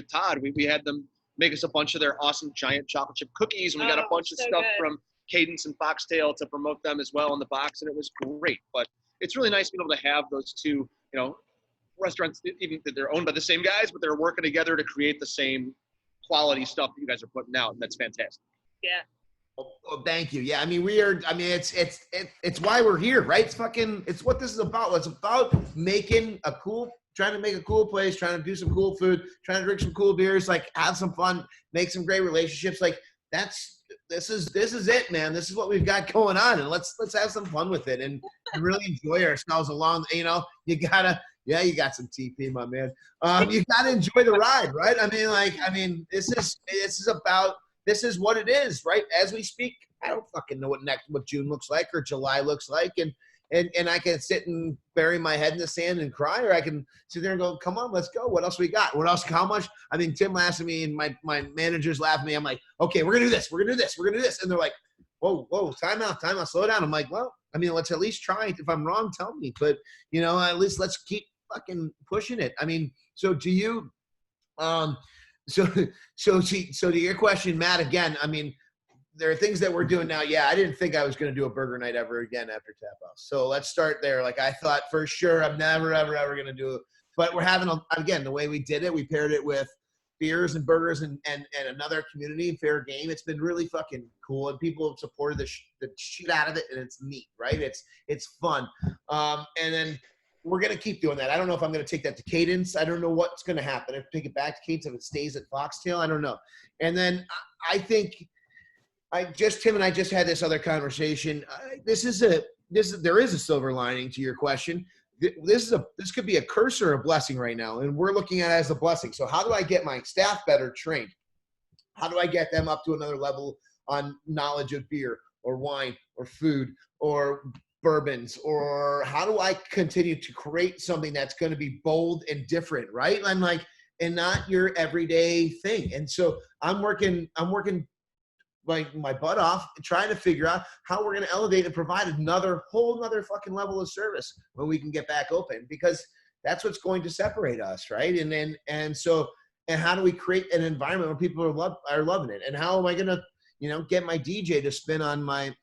Todd, we had them make us a bunch of their awesome giant chocolate chip cookies. And we got a bunch of so stuff good. from Cadence and Foxtail to promote them as well in the box. And it was great. But it's really nice being able to have those two, restaurants, even that they're owned by the same guys, but they're working together to create the same quality stuff that you guys are putting out. And that's fantastic. Yeah. Oh, thank you. Yeah, I mean, it's why we're here, right? It's what this is about. It's about trying to make a cool place, trying to do some cool food, trying to drink some cool beers, like have some fun, make some great relationships. Like this is it, man. This is what we've got going on, and let's have some fun with it and really enjoy ourselves along. You got some TP, my man. You gotta enjoy the ride, right? This is what it is, right? As we speak, I don't fucking know what June looks like or July looks like, and I can sit and bury my head in the sand and cry, or I can sit there and go, come on, let's go. What else we got? What else? How much? Tim laughs at me and my managers laugh at me. I'm like, okay, we're gonna do this. We're gonna do this. We're gonna do this. And they're like, whoa, time out, slow down. I'm like, well, let's at least try it. If I'm wrong, tell me. But at least let's keep fucking pushing it. So do you, so to your question, Matt, again, there are things that we're doing now. Yeah, I didn't think I was going to do a burger night ever again after Tap House. So let's start there. Like I thought for sure I'm never, ever, ever going to do it. But we're having, again, the way we did it, we paired it with beers and burgers and another community fair game. It's been really fucking cool. And people have supported the shit out of it. And it's neat, right? It's fun. And then we're going to keep doing that. I don't know if I'm going to take that to Cadence. I don't know what's going to happen. If I take it back to Cadence, if it stays at Foxtail, I don't know. And then I think Tim and I just had this other conversation. There is a silver lining to your question. This could be a curse or a blessing right now, and we're looking at it as a blessing. So how do I get my staff better trained? How do I get them up to another level on knowledge of beer or wine or food or bourbons, or how do I continue to create something that's going to be bold and different, right? And not your everyday thing. And so I'm working like my butt off trying to figure out how we're going to elevate and provide whole nother fucking level of service when we can get back open, because that's what's going to separate us, right? And how do we create an environment where people are loving it? And how am I going to, get my DJ to spin on my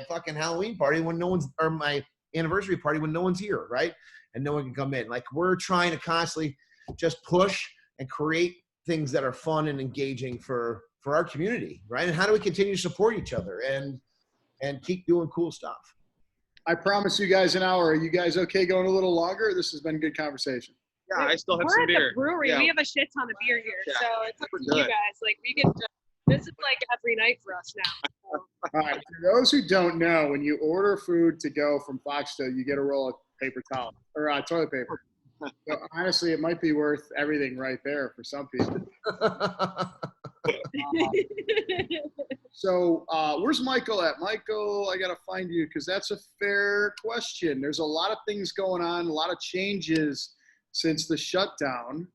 fucking Halloween party when no one's, or my anniversary party when no one's here, right? And no one can come in. Like we're trying to constantly just push and create things that are fun and engaging for our community, right? And how do we continue to support each other and keep doing cool stuff? I promise you guys an hour. Are you guys okay going a little longer? This has been good conversation. Yeah, I still have We're some at beer. the brewery. Yeah. We have a shit ton of beer here, Yeah. so it's up to We're you good. guys. Like we can. This is like every night for us now. All right. For those who don't know, when you order food to go from Foxtail, you get a roll of paper towel or toilet paper. So honestly, it might be worth everything right there for some people. So where's Michael at? Michael, I got to find you because that's a fair question. There's a lot of things going on, a lot of changes since the shutdown.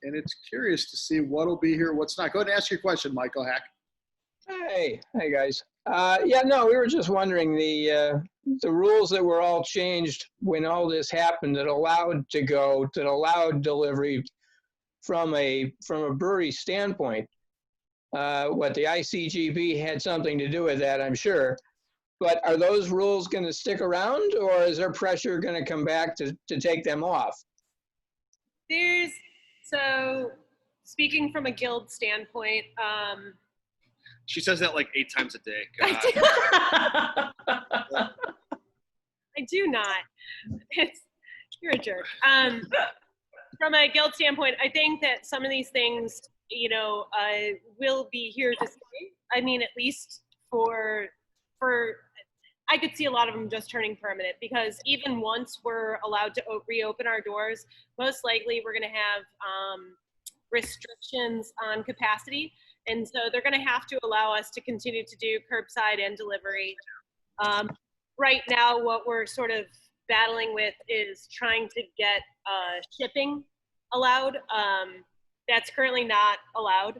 And it's curious to see what'll be here, what's not. Go ahead and ask your question, Michael Hack. Hey guys. We were just wondering the rules that were all changed when all this happened that allowed delivery from a brewery standpoint. What the ICGB had something to do with that, I'm sure. But are those rules going to stick around, or is there pressure going to come back to take them off? So speaking from a guild standpoint, She says that like 8 times a day. I do not. You're a jerk. From a guild standpoint, I think that some of these things, will be here to stay. I mean, at least for I could see a lot of them just turning permanent, because even once we're allowed to reopen our doors, most likely we're going to have restrictions on capacity. And so they're going to have to allow us to continue to do curbside and delivery. Right now, what we're sort of battling with is trying to get shipping allowed. That's currently not allowed.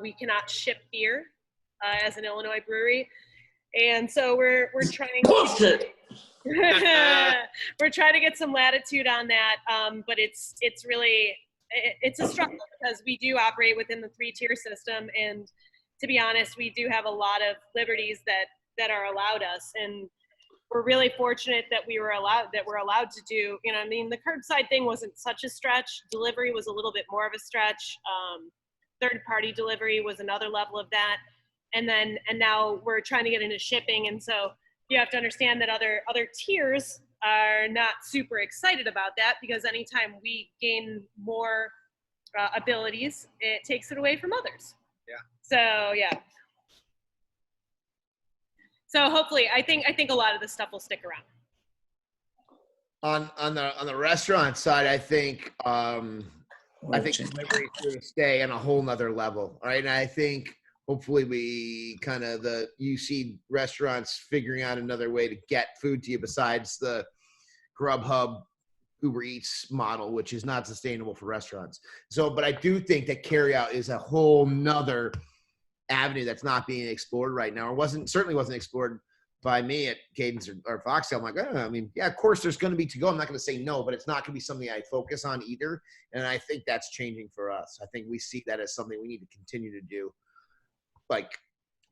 We cannot ship beer as an Illinois brewery. And so we're trying we're trying to get some latitude on that. But it's really, it's a struggle because we do operate within the 3-tier system, and to be honest, we do have a lot of liberties that are allowed us, and we're really fortunate that we're allowed to do, you know, I mean, the curbside thing wasn't such a stretch. Delivery was a little bit more of a stretch. Third-party delivery was another level of that, and now we're trying to get into shipping, and so you have to understand that other tiers are not super excited about that, because anytime we gain more abilities, it takes it away from others. Yeah. So yeah. So hopefully, I think a lot of this stuff will stick around. On the restaurant side, I think delivery is going to stay on a whole nother level, right? And I think hopefully you see restaurants figuring out another way to get food to you besides the Grubhub, Uber Eats model, which is not sustainable for restaurants. So, but I do think that carryout is a whole nother avenue that's not being explored right now, or certainly wasn't explored by me at Cadence or Foxtail. I'm like, I mean, yeah, of course there's going to be to go. I'm not going to say no, but it's not going to be something I focus on either. And I think that's changing for us. I think we see that as something we need to continue to do, like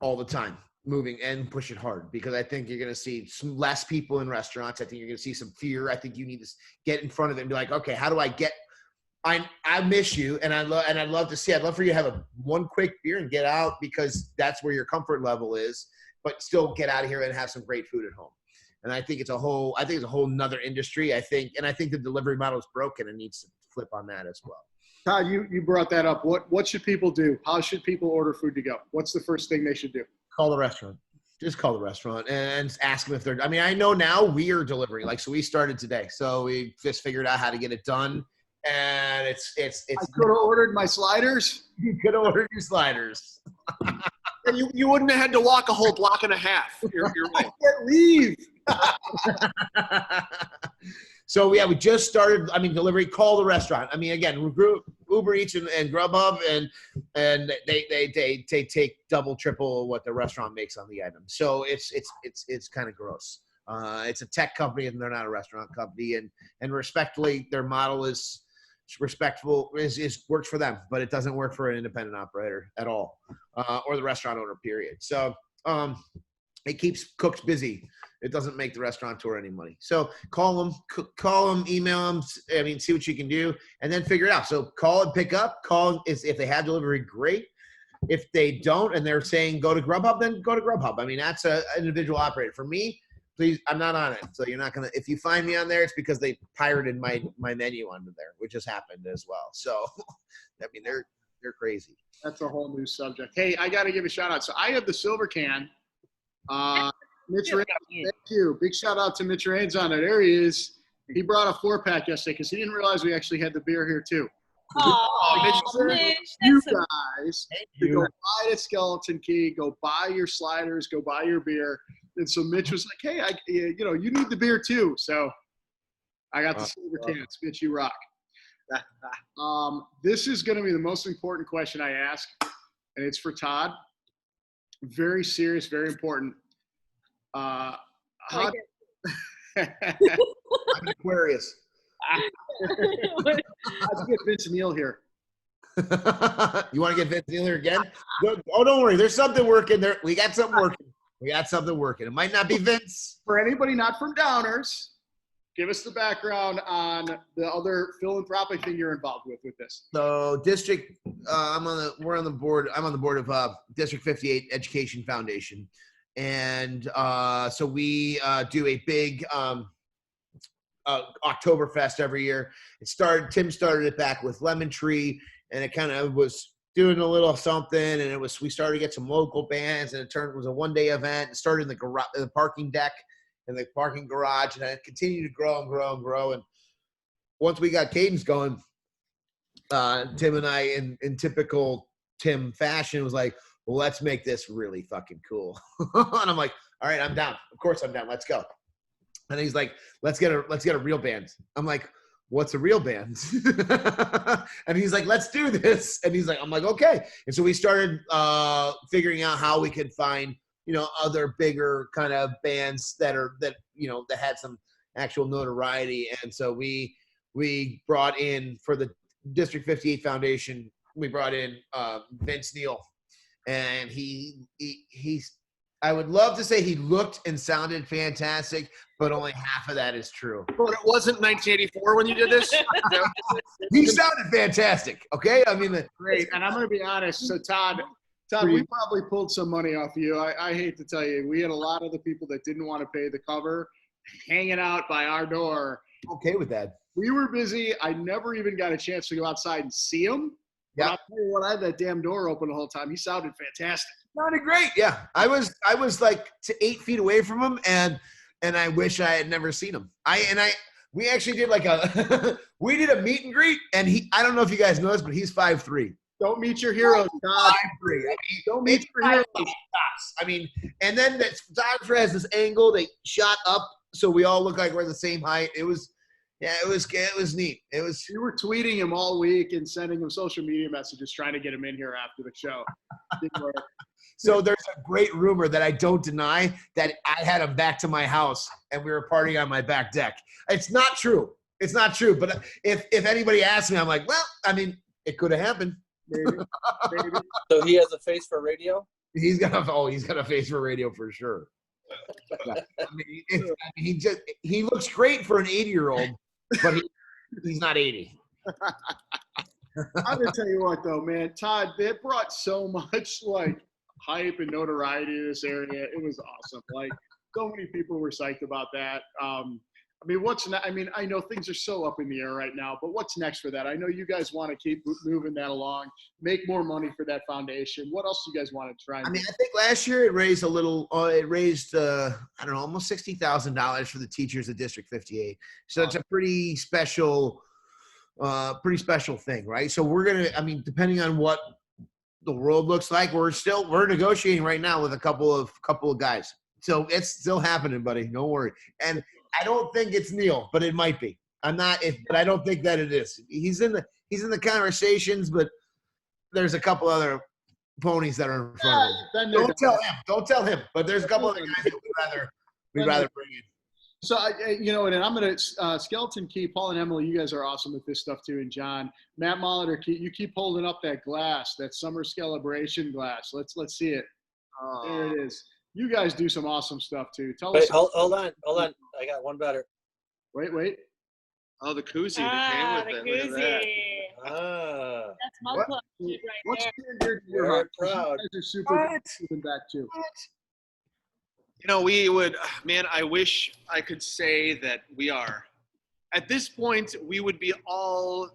all the time, moving and push it hard, because I think you're going to see some less people in restaurants. I think you're going to see some fear. I think you need to get in front of it and be like, okay, how do I get? I miss you, and I'd love to see. I'd love for you to have one quick beer and get out, because that's where your comfort level is. But still get out of here and have some great food at home. And I think it's a whole nother industry. I think the delivery model is broken and needs to flip on that as well. Todd, you brought that up. What should people do? How should people order food to go? What's the first thing they should do? Call the restaurant. Just call the restaurant and ask them if they're. I mean, I know now we are delivering. So we started today. So we just figured out how to get it done. And it's. I could have ordered my sliders. You could have ordered your sliders. And you wouldn't have had to walk a whole block and a half. You're right. I can't leave. So yeah, we just started. I mean, delivery. Call the restaurant. I mean, again, Uber Eats and Grubhub, and they take double, triple what the restaurant makes on the item. So it's kind of gross. It's a tech company and they're not a restaurant company, and respectfully, their model is respectful, is works for them, but it doesn't work for an independent operator at all, or the restaurant owner, period. So it keeps cooks busy. It doesn't make the restaurateur any money. So call them, email them. I mean, see what you can do, and then figure it out. So call and pick up. If they have delivery, great. If they don't, and they're saying go to Grubhub, then go to Grubhub. I mean, that's an individual operator. For me, please, I'm not on it. So you're not going to, if you find me on there, it's because they pirated my menu onto there, which has happened as well. So, I mean, they're crazy. That's a whole new subject. Hey, I got to give a shout out. So I have the silver can. Mitch Raines, thank you. Big shout out to Mitch Raines on it. There he is. He brought a 4-pack yesterday because he didn't realize we actually had the beer here too. Mitch, you guys to go buy the Skeleton Key, go buy your sliders, go buy your beer. And so Mitch was like, hey, you need the beer too. So I got the silver cans. Mitch, you rock. This is going to be the most important question I ask, and it's for Todd. Very serious, very important. I'm Aquarius. Let's get Vince Neil here. You want to get Vince Neil here again? Oh, don't worry. There's something working there. We got something working. It might not be Vince. For anybody not from Downers, give us the background on the other philanthropic thing you're involved with this. So I'm on the board of District 58 Education Foundation. And so we do a big Oktoberfest every year. Tim started it back with Lemon Tree, and it kind of was doing a little something, and we started to get some local bands, and it was a one-day event. It started in the parking deck in the parking garage, and it continued to grow and grow and grow. And once we got Cadence going, Tim and I, in typical Tim fashion, was like, well, let's make this really fucking cool. And I'm like, all right, I'm down. Of course I'm down. Let's go. And he's like, let's get a real band. I'm like, what's a real band? And he's like, let's do this. And he's like, I'm like, okay. And so we started figuring out how we could find, other bigger kind of bands that had some actual notoriety. And so we brought in, for the District 58 Foundation, we brought in Vince Neal, and he's. I would love to say he looked and sounded fantastic, but only half of that is true. But it wasn't 1984 when you did this. He sounded fantastic. Okay, I mean, Great. And I'm going to be honest. So Todd, we probably pulled some money off of you. I hate to tell you, we had a lot of the people that didn't want to pay the cover hanging out by our door. Okay with that. We were busy. I never even got a chance to go outside and see him. Yeah. I'll tell you what, I had that damn door open the whole time. He sounded fantastic. Sounded great. Yeah, I was like 8 feet away from him, and I wish I had never seen him. We actually did like we did a meet and greet, and I don't know if you guys know this, but he's 5'3". Don't meet your heroes, Todd. 5'3". I mean, Don't meet your heroes. I mean, and then that photographer has this angle. They shot up, so we all look like we're the same height. It was neat. You were tweeting him all week and sending him social media messages trying to get him in here after the show. Didn't work. So there's a great rumor that I don't deny that I had him back to my house and we were partying on my back deck. It's not true. It's not true. But if anybody asks me, I'm like, well, I mean, it could have happened. Maybe. So he has a face for radio? He's got a face for radio for sure. He looks great for an 80-year-old, but he's not 80. I'm gonna tell you what though, man, Todd, that brought so much like hype and notoriety to this area. It was awesome. Like so many people were psyched about that. I mean, I know things are so up in the air right now, but what's next for that? I know you guys want to keep moving that along, make more money for that foundation. What else do you guys want to try? I mean, I think last year it raised I don't know, almost $60,000 for the teachers of District 58. So it's a pretty special thing, right? So depending on what the world looks like, we're negotiating right now with a couple of guys. So it's still happening, buddy. Don't worry. And I don't think it's Neil, but it might be. But I don't think that it is. He's in the conversations, but there's a couple other ponies that are in front of him. Don't tell him. But there's a couple other guys that we'd rather bring in. So and I'm gonna Skeleton Key. Paul and Emily, you guys are awesome with this stuff too. And John, Matt Molitor, you keep holding up that glass, that summer celebration glass. Let's see it. There it is. You guys do some awesome stuff too. Wait, hold on. I got one better. Wait. Oh, the koozie that came with it. Look at that. That's Mug Club right What's there. We're proud. You guys are super giving back too. You know, we would, man, I wish I could say that we are. At this point, we would be all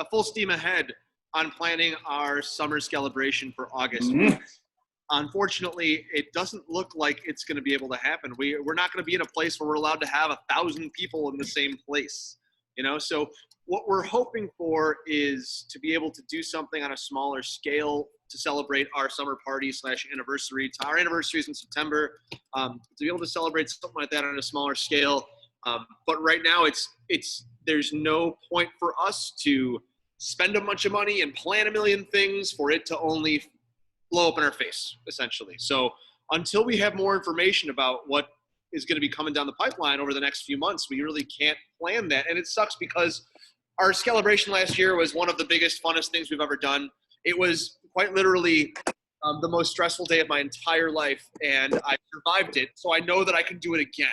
full steam ahead on planning our summer celebration for August. Mm-hmm. Unfortunately, it doesn't look like it's going to be able to happen. We're not going to be in a place where we're allowed to have 1,000 people in the same place. So what we're hoping for is to be able to do something on a smaller scale to celebrate our summer party / anniversary. Our anniversary is in September. To be able to celebrate something like that on a smaller scale. But right now, there's no point for us to spend a bunch of money and plan a million things for it to only blow up in our face, essentially. So until we have more information about what is going to be coming down the pipeline over the next few months, we really can't plan that. And it sucks because our celebration last year was one of the biggest, funnest things we've ever done. It was quite literally the most stressful day of my entire life, and I survived it. So I know that I can do it again,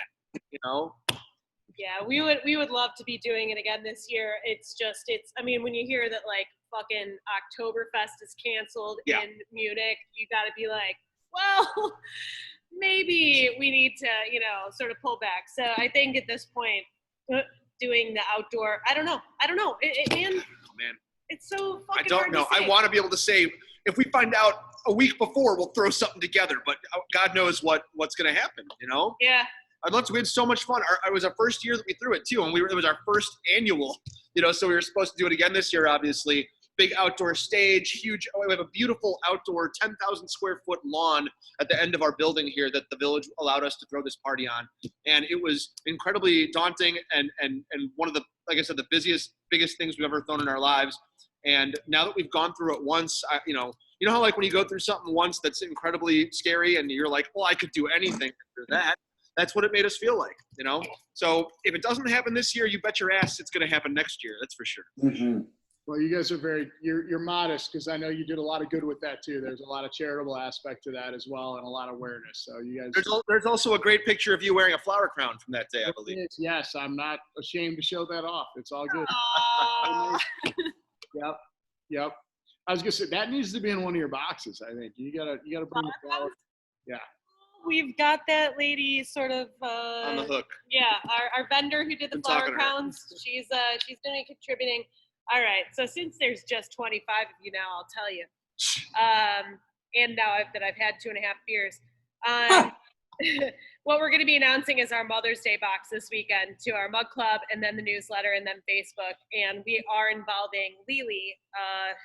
Yeah, we would love to be doing it again this year. When you hear that like fucking Oktoberfest is canceled in Munich, you got to be like, well, maybe we need to, sort of pull back. So I think at this point, doing the outdoor, I don't know. Man, it's so fucking I don't hard know. to say. I want to be able to say, if we find out a week before, we'll throw something together. But God knows what's going to happen, Yeah. I'd love to. We had so much fun. It was our first year that we threw it too, and it was our first annual. So we were supposed to do it again this year, obviously. Big outdoor stage, huge. We have a beautiful outdoor 10,000 square foot lawn at the end of our building here that the village allowed us to throw this party on, and it was incredibly daunting and one of the, like I said, the biggest things we've ever thrown in our lives. And now that we've gone through it once, you know how like when you go through something once that's incredibly scary and you're like, well, I could do anything after that. That's what it made us feel like, So if it doesn't happen this year, you bet your ass it's going to happen next year. That's for sure. Mm-hmm. Well, you guys are you're modest because I know you did a lot of good with that too. There's a lot of charitable aspect to that as well and a lot of awareness. So you guys. There's also a great picture of you wearing a flower crown from that day, I believe. Yes, I'm not ashamed to show that off. It's all good. Yep. I was gonna say that needs to be in one of your boxes. I think you gotta bring the flower. Yeah. We've got that lady sort of On the hook. Yeah, our vendor who did the I'm flower talking to her. crowns. She's gonna be contributing. All right, so since there's just 25 of you now, I'll tell you. And now that I've had 2.5 beers, what we're going to be announcing is our Mother's Day box this weekend to our Mug Club, and then the newsletter, and then Facebook. And we are involving Lily,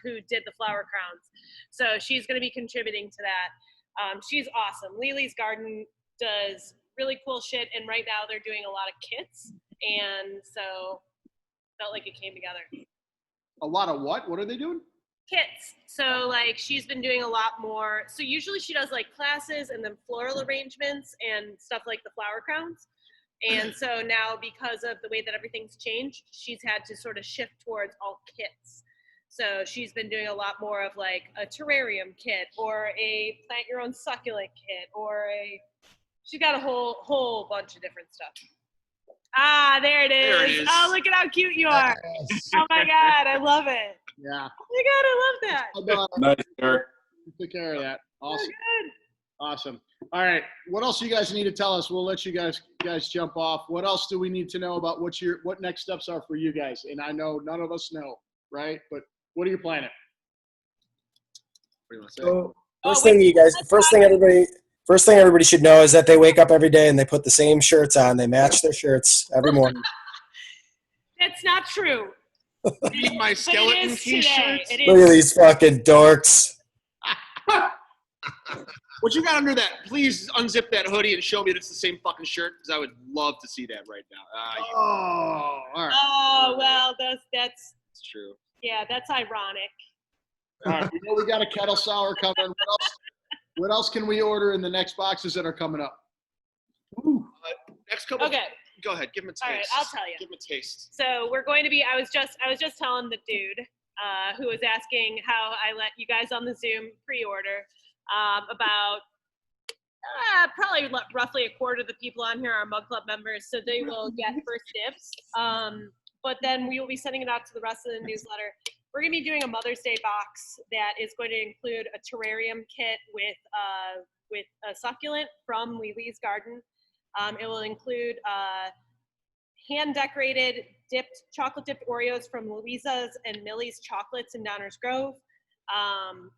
who did the flower crowns. So she's going to be contributing to that. She's awesome. Lily's Garden does really cool shit, and right now they're doing a lot of kits, and so felt like it came together. A lot of what? What are they doing? Kits. So like she's been doing a lot more. So usually she does like classes and then floral arrangements and stuff like the flower crowns. And so now because of the way that everything's changed, she's had to sort of shift towards all kits. So she's been doing a lot more of like a terrarium kit or a plant your own succulent kit or she's got a whole bunch of different stuff. Ah, there it is. There it is. Oh, look at how cute you are. Yes. Oh my God, I love it. Yeah. Oh my God, I love that. Nice, Eric. Take care of that. Awesome. Good. Awesome. All right. What else you guys need to tell us? We'll let you guys jump off. What else do we need to know about what next steps are for you guys? And I know none of us know, right? But what are you planning? What do you want to say? So first thing everybody should know is that they wake up every day and they put the same shirts on. They match their shirts every morning. That's not true. Need my Skeleton Key shirts? Look at these fucking dorks. What you got under that? Please unzip that hoodie and show me it's the same fucking shirt because I would love to see that right now. All right. Oh well, that's true. Yeah, that's ironic. All right. We know we got a kettle sour coming. What else can we order in the next boxes that are coming up? Next couple. Okay. Go ahead. Give him a taste. All right, I'll tell you. Give him a taste. So we're going to be. I was just telling the dude who was asking how I let you guys on the Zoom pre-order about probably roughly a quarter of the people on here are Mug Club members, so they will get first dibs. But then we will be sending it out to the rest of the newsletter. We're going to be doing a Mother's Day box that is going to include a terrarium kit with a succulent from Lily's Garden. It will include hand-decorated chocolate-dipped Oreos from Louisa's and Millie's Chocolates in Downers Grove.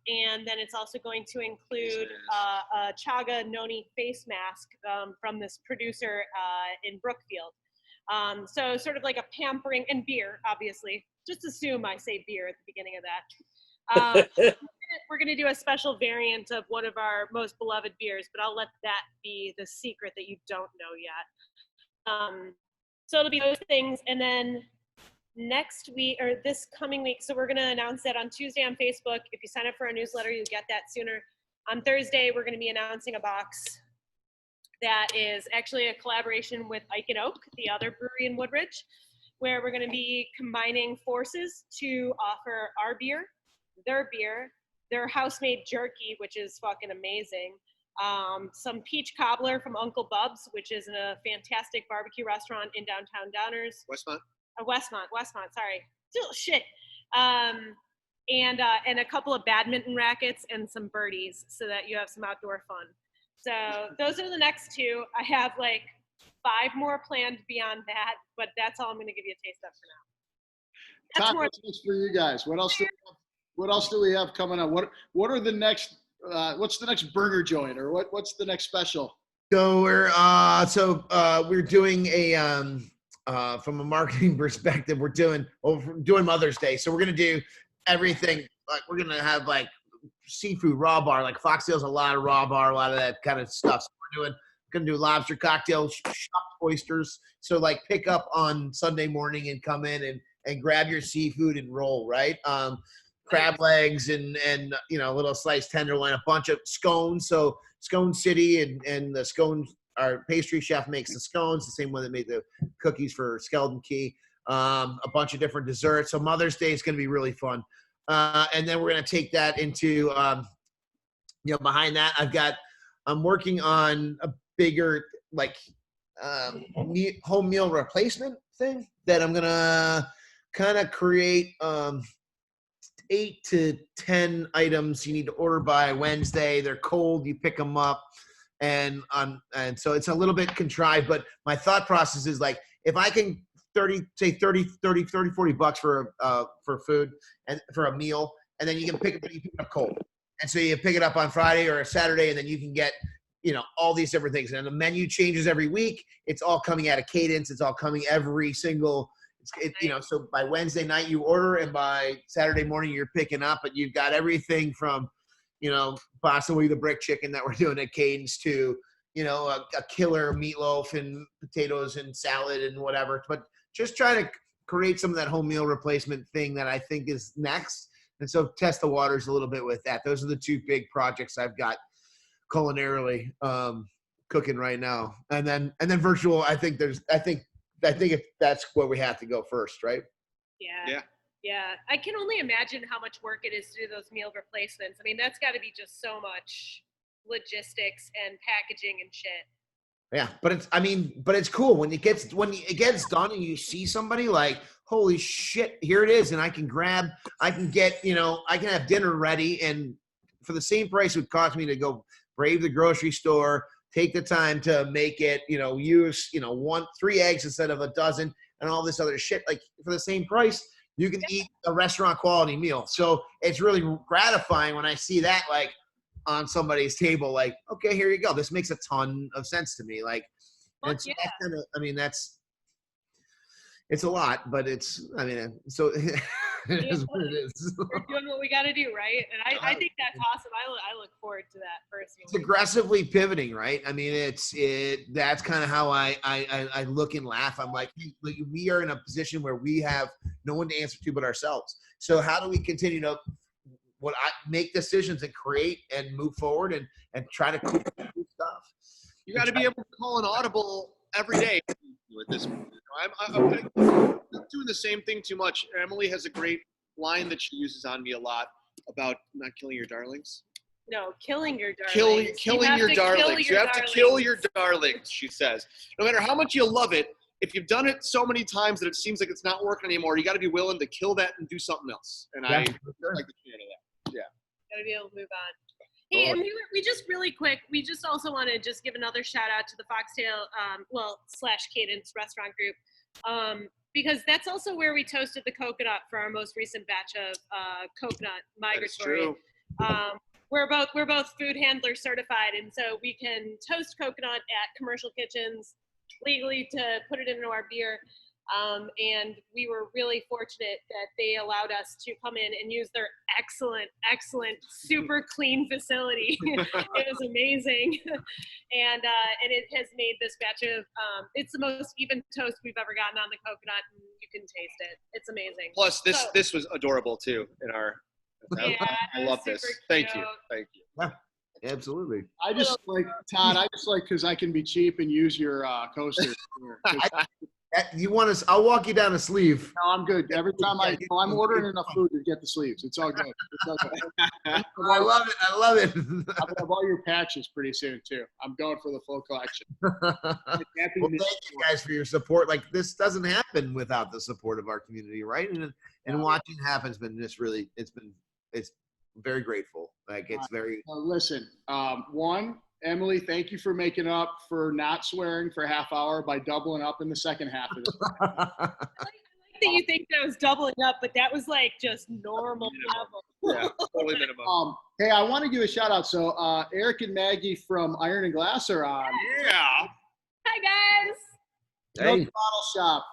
And then it's also going to include a Chaga Noni face mask from this producer in Brookfield. So sort of like a pampering, and beer, obviously. Just assume I say beer at the beginning of that. We're going to do a special variant of one of our most beloved beers, but I'll let that be the secret that you don't know yet. So it'll be those things. And then next week, or this coming week, so we're going to announce that on Tuesday on Facebook. If you sign up for our newsletter, you'll get that sooner. On Thursday, we're going to be announcing a box that is actually a collaboration with Ike and Oak, the other brewery in Woodridge, where we're going to be combining forces to offer our beer, their house-made jerky, which is fucking amazing, some peach cobbler from Uncle Bub's, which is a fantastic barbecue restaurant in downtown Downers. Westmont, sorry. Still shit. And a couple of badminton rackets and some birdies so that you have some outdoor fun. So those are the next two. I have like 5 more planned beyond that, but that's all I'm going to give you a taste of for now. Todd, what's next for you guys? What else do we have coming up? What are the next? What's the next burger joint, or what's the next special? So we're doing a from a marketing perspective, we're doing Mother's Day. So we're gonna do everything. Like we're gonna have like seafood raw bar, like Foxtail's a lot of raw bar, a lot of that kind of stuff. So we're gonna do lobster cocktails, chopped oysters. So like pick up on Sunday morning and come in and grab your seafood and roll, right? Crab legs and you know, a little sliced tenderloin, a bunch of scones. So Scone City and the scones, our pastry chef makes the scones, the same one that made the cookies for Skeleton Key. a bunch of different desserts. So Mother's Day is going to be really fun. And then we're going to take that into, behind that, I'm working on a bigger, home meal replacement thing that I'm going to kind of create 8 to 10 items you need to order by Wednesday. They're cold. You pick them up. And so it's a little bit contrived, but my thought process is like, if I can 40 bucks for food and for a meal, and then you pick it up cold. And so you pick it up on Friday or a Saturday, and then you can get, all these different things. And the menu changes every week. It's all coming out of Cadence. It's all coming every single, so by Wednesday night you order, and by Saturday morning you're picking up, and you've got everything from, possibly the brick chicken that we're doing at Cadence to, a killer meatloaf and potatoes and salad and whatever. But just trying to create some of that home meal replacement thing that I think is next. And so test the waters a little bit with that. Those are the two big projects I've got culinarily cooking right now. And then virtual, I think if that's where we have to go first, right? Yeah. I can only imagine how much work it is to do those meal replacements. I mean, that's got to be just so much logistics and packaging and shit. Yeah, but it's cool when it gets done and you see somebody like, holy shit, here it is, and I can have dinner ready, and for the same price it would cost me to go brave the grocery store, take the time to make it, use 3 eggs instead of a dozen, and all this other shit. Like, for the same price, you can eat a restaurant quality meal. So it's really gratifying when I see that, like, on somebody's table, like, okay, here you go. This makes a ton of sense to me. Like, it's a lot, but it is what it is. We're doing what we got to do, right? And I think that's awesome. I look forward to that personally. It's aggressively pivoting, right? I mean, that's kind of how I look and laugh. I'm like, we are in a position where we have no one to answer to but ourselves. So how do we continue to make decisions and create and move forward and try to do stuff? You got to be able to call an audible every day with this. I'm doing the same thing too much. Emily has a great line that she uses on me a lot about not killing your darlings. No, killing your darlings. Killing your darlings. You have to kill your darlings, she says. No matter how much you love it, if you've done it so many times that it seems like it's not working anymore, you got to be willing to kill that and do something else. And I like the spirit of that. Yeah. Gotta be able to move on. Hey, and we just really quick, we just also want to just give another shout out to the Foxtail, / Cadence restaurant group, because that's also where we toasted the coconut for our most recent batch of coconut migratory. We're both food handler certified, and so we can toast coconut at commercial kitchens legally to put it into our beer. And we were really fortunate that they allowed us to come in and use their excellent, super clean facility. It was amazing. And it has made this batch of, it's the most even toast we've ever gotten on the coconut, and you can taste it. It's amazing. Plus, this was adorable too in our, I love this. Thank you. Yeah, absolutely. I just like, Todd, because I can be cheap and use your coaster. You want us? I'll walk you down a sleeve. No, I'm good. Every time I'm ordering enough food to get the sleeves. It's all good. I love it. I'll have all your patches pretty soon too. I'm going for the full collection. Well, thank you guys for your support. Like, this doesn't happen without the support of our community, right? And watching it happen has been just really, it's very grateful. Like, it's very. Listen, Emily, thank you for making up for not swearing for a half hour by doubling up in the second half of this. I like that you think that was doubling up, but that was like just normal level. Yeah, totally minimum. Hey, I want to give a shout out. So Eric and Maggie from Iron and Glass are on. Yeah. Hi guys. Hey. Bottle Shop,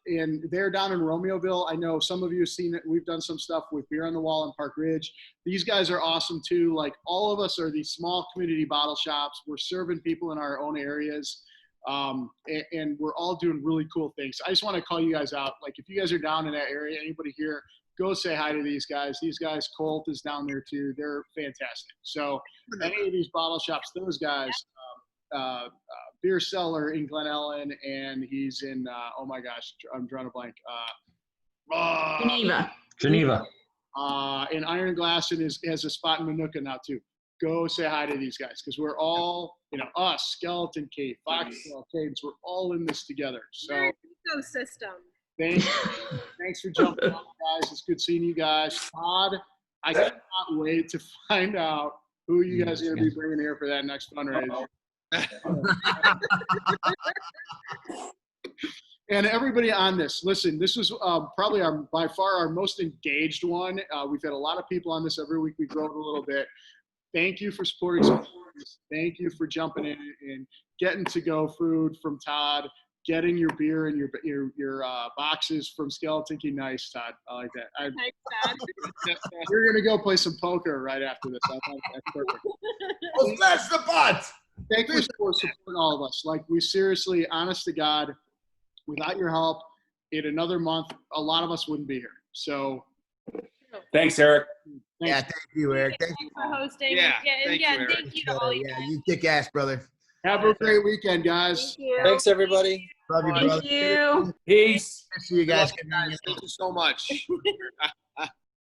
and they're down in Romeoville. I know some of you have seen it. We've done some stuff with Beer on the Wall in Park Ridge. These guys are awesome too. Like, all of us are these small community bottle shops. We're serving people in our own areas, and we're all doing really cool things. I just want to call you guys out. Like, if you guys are down in that area, anybody here, go say hi to these guys. These guys, Colt is down there too. They're fantastic. So any of these bottle shops, those guys, beer cellar in Glen Ellen, and he's in, oh my gosh, I'm drawing a blank. Geneva. In Iron Glass, and has a spot in Manuka now too. Go say hi to these guys, because we're all, us, Skeleton Key, Foxtail, Cadence, we're all in this together. So Ecosystem. thanks for jumping on, guys. It's good seeing you guys. Todd, I cannot wait to find out who you guys are going to be bringing here for that next fundraiser. And everybody on this, listen, this was probably by far our most engaged one. We've had a lot of people on this every week. We grow it a little bit. Thank you for supporting us. Thank you for jumping in and getting to-go food from Todd, getting your beer and your boxes from Skeleton Key. Nice, Todd. I like that. Thanks, Todd. We're going to go play some poker right after this. I thought that's perfect. Well, that's the butt. Thank you for supporting all of us. Like, we seriously, honest to God, without your help, in another month, a lot of us wouldn't be here. So, Thanks, Eric. Yeah, thank you, Eric. Thank you. For hosting. Yeah, And thank you, Eric. thank you to all you Yeah, guys. you kick ass, brother. have a great weekend, guys. Thank you. Thanks, everybody. Love you, brother. Thank you. See Peace. you guys. Thank you so much.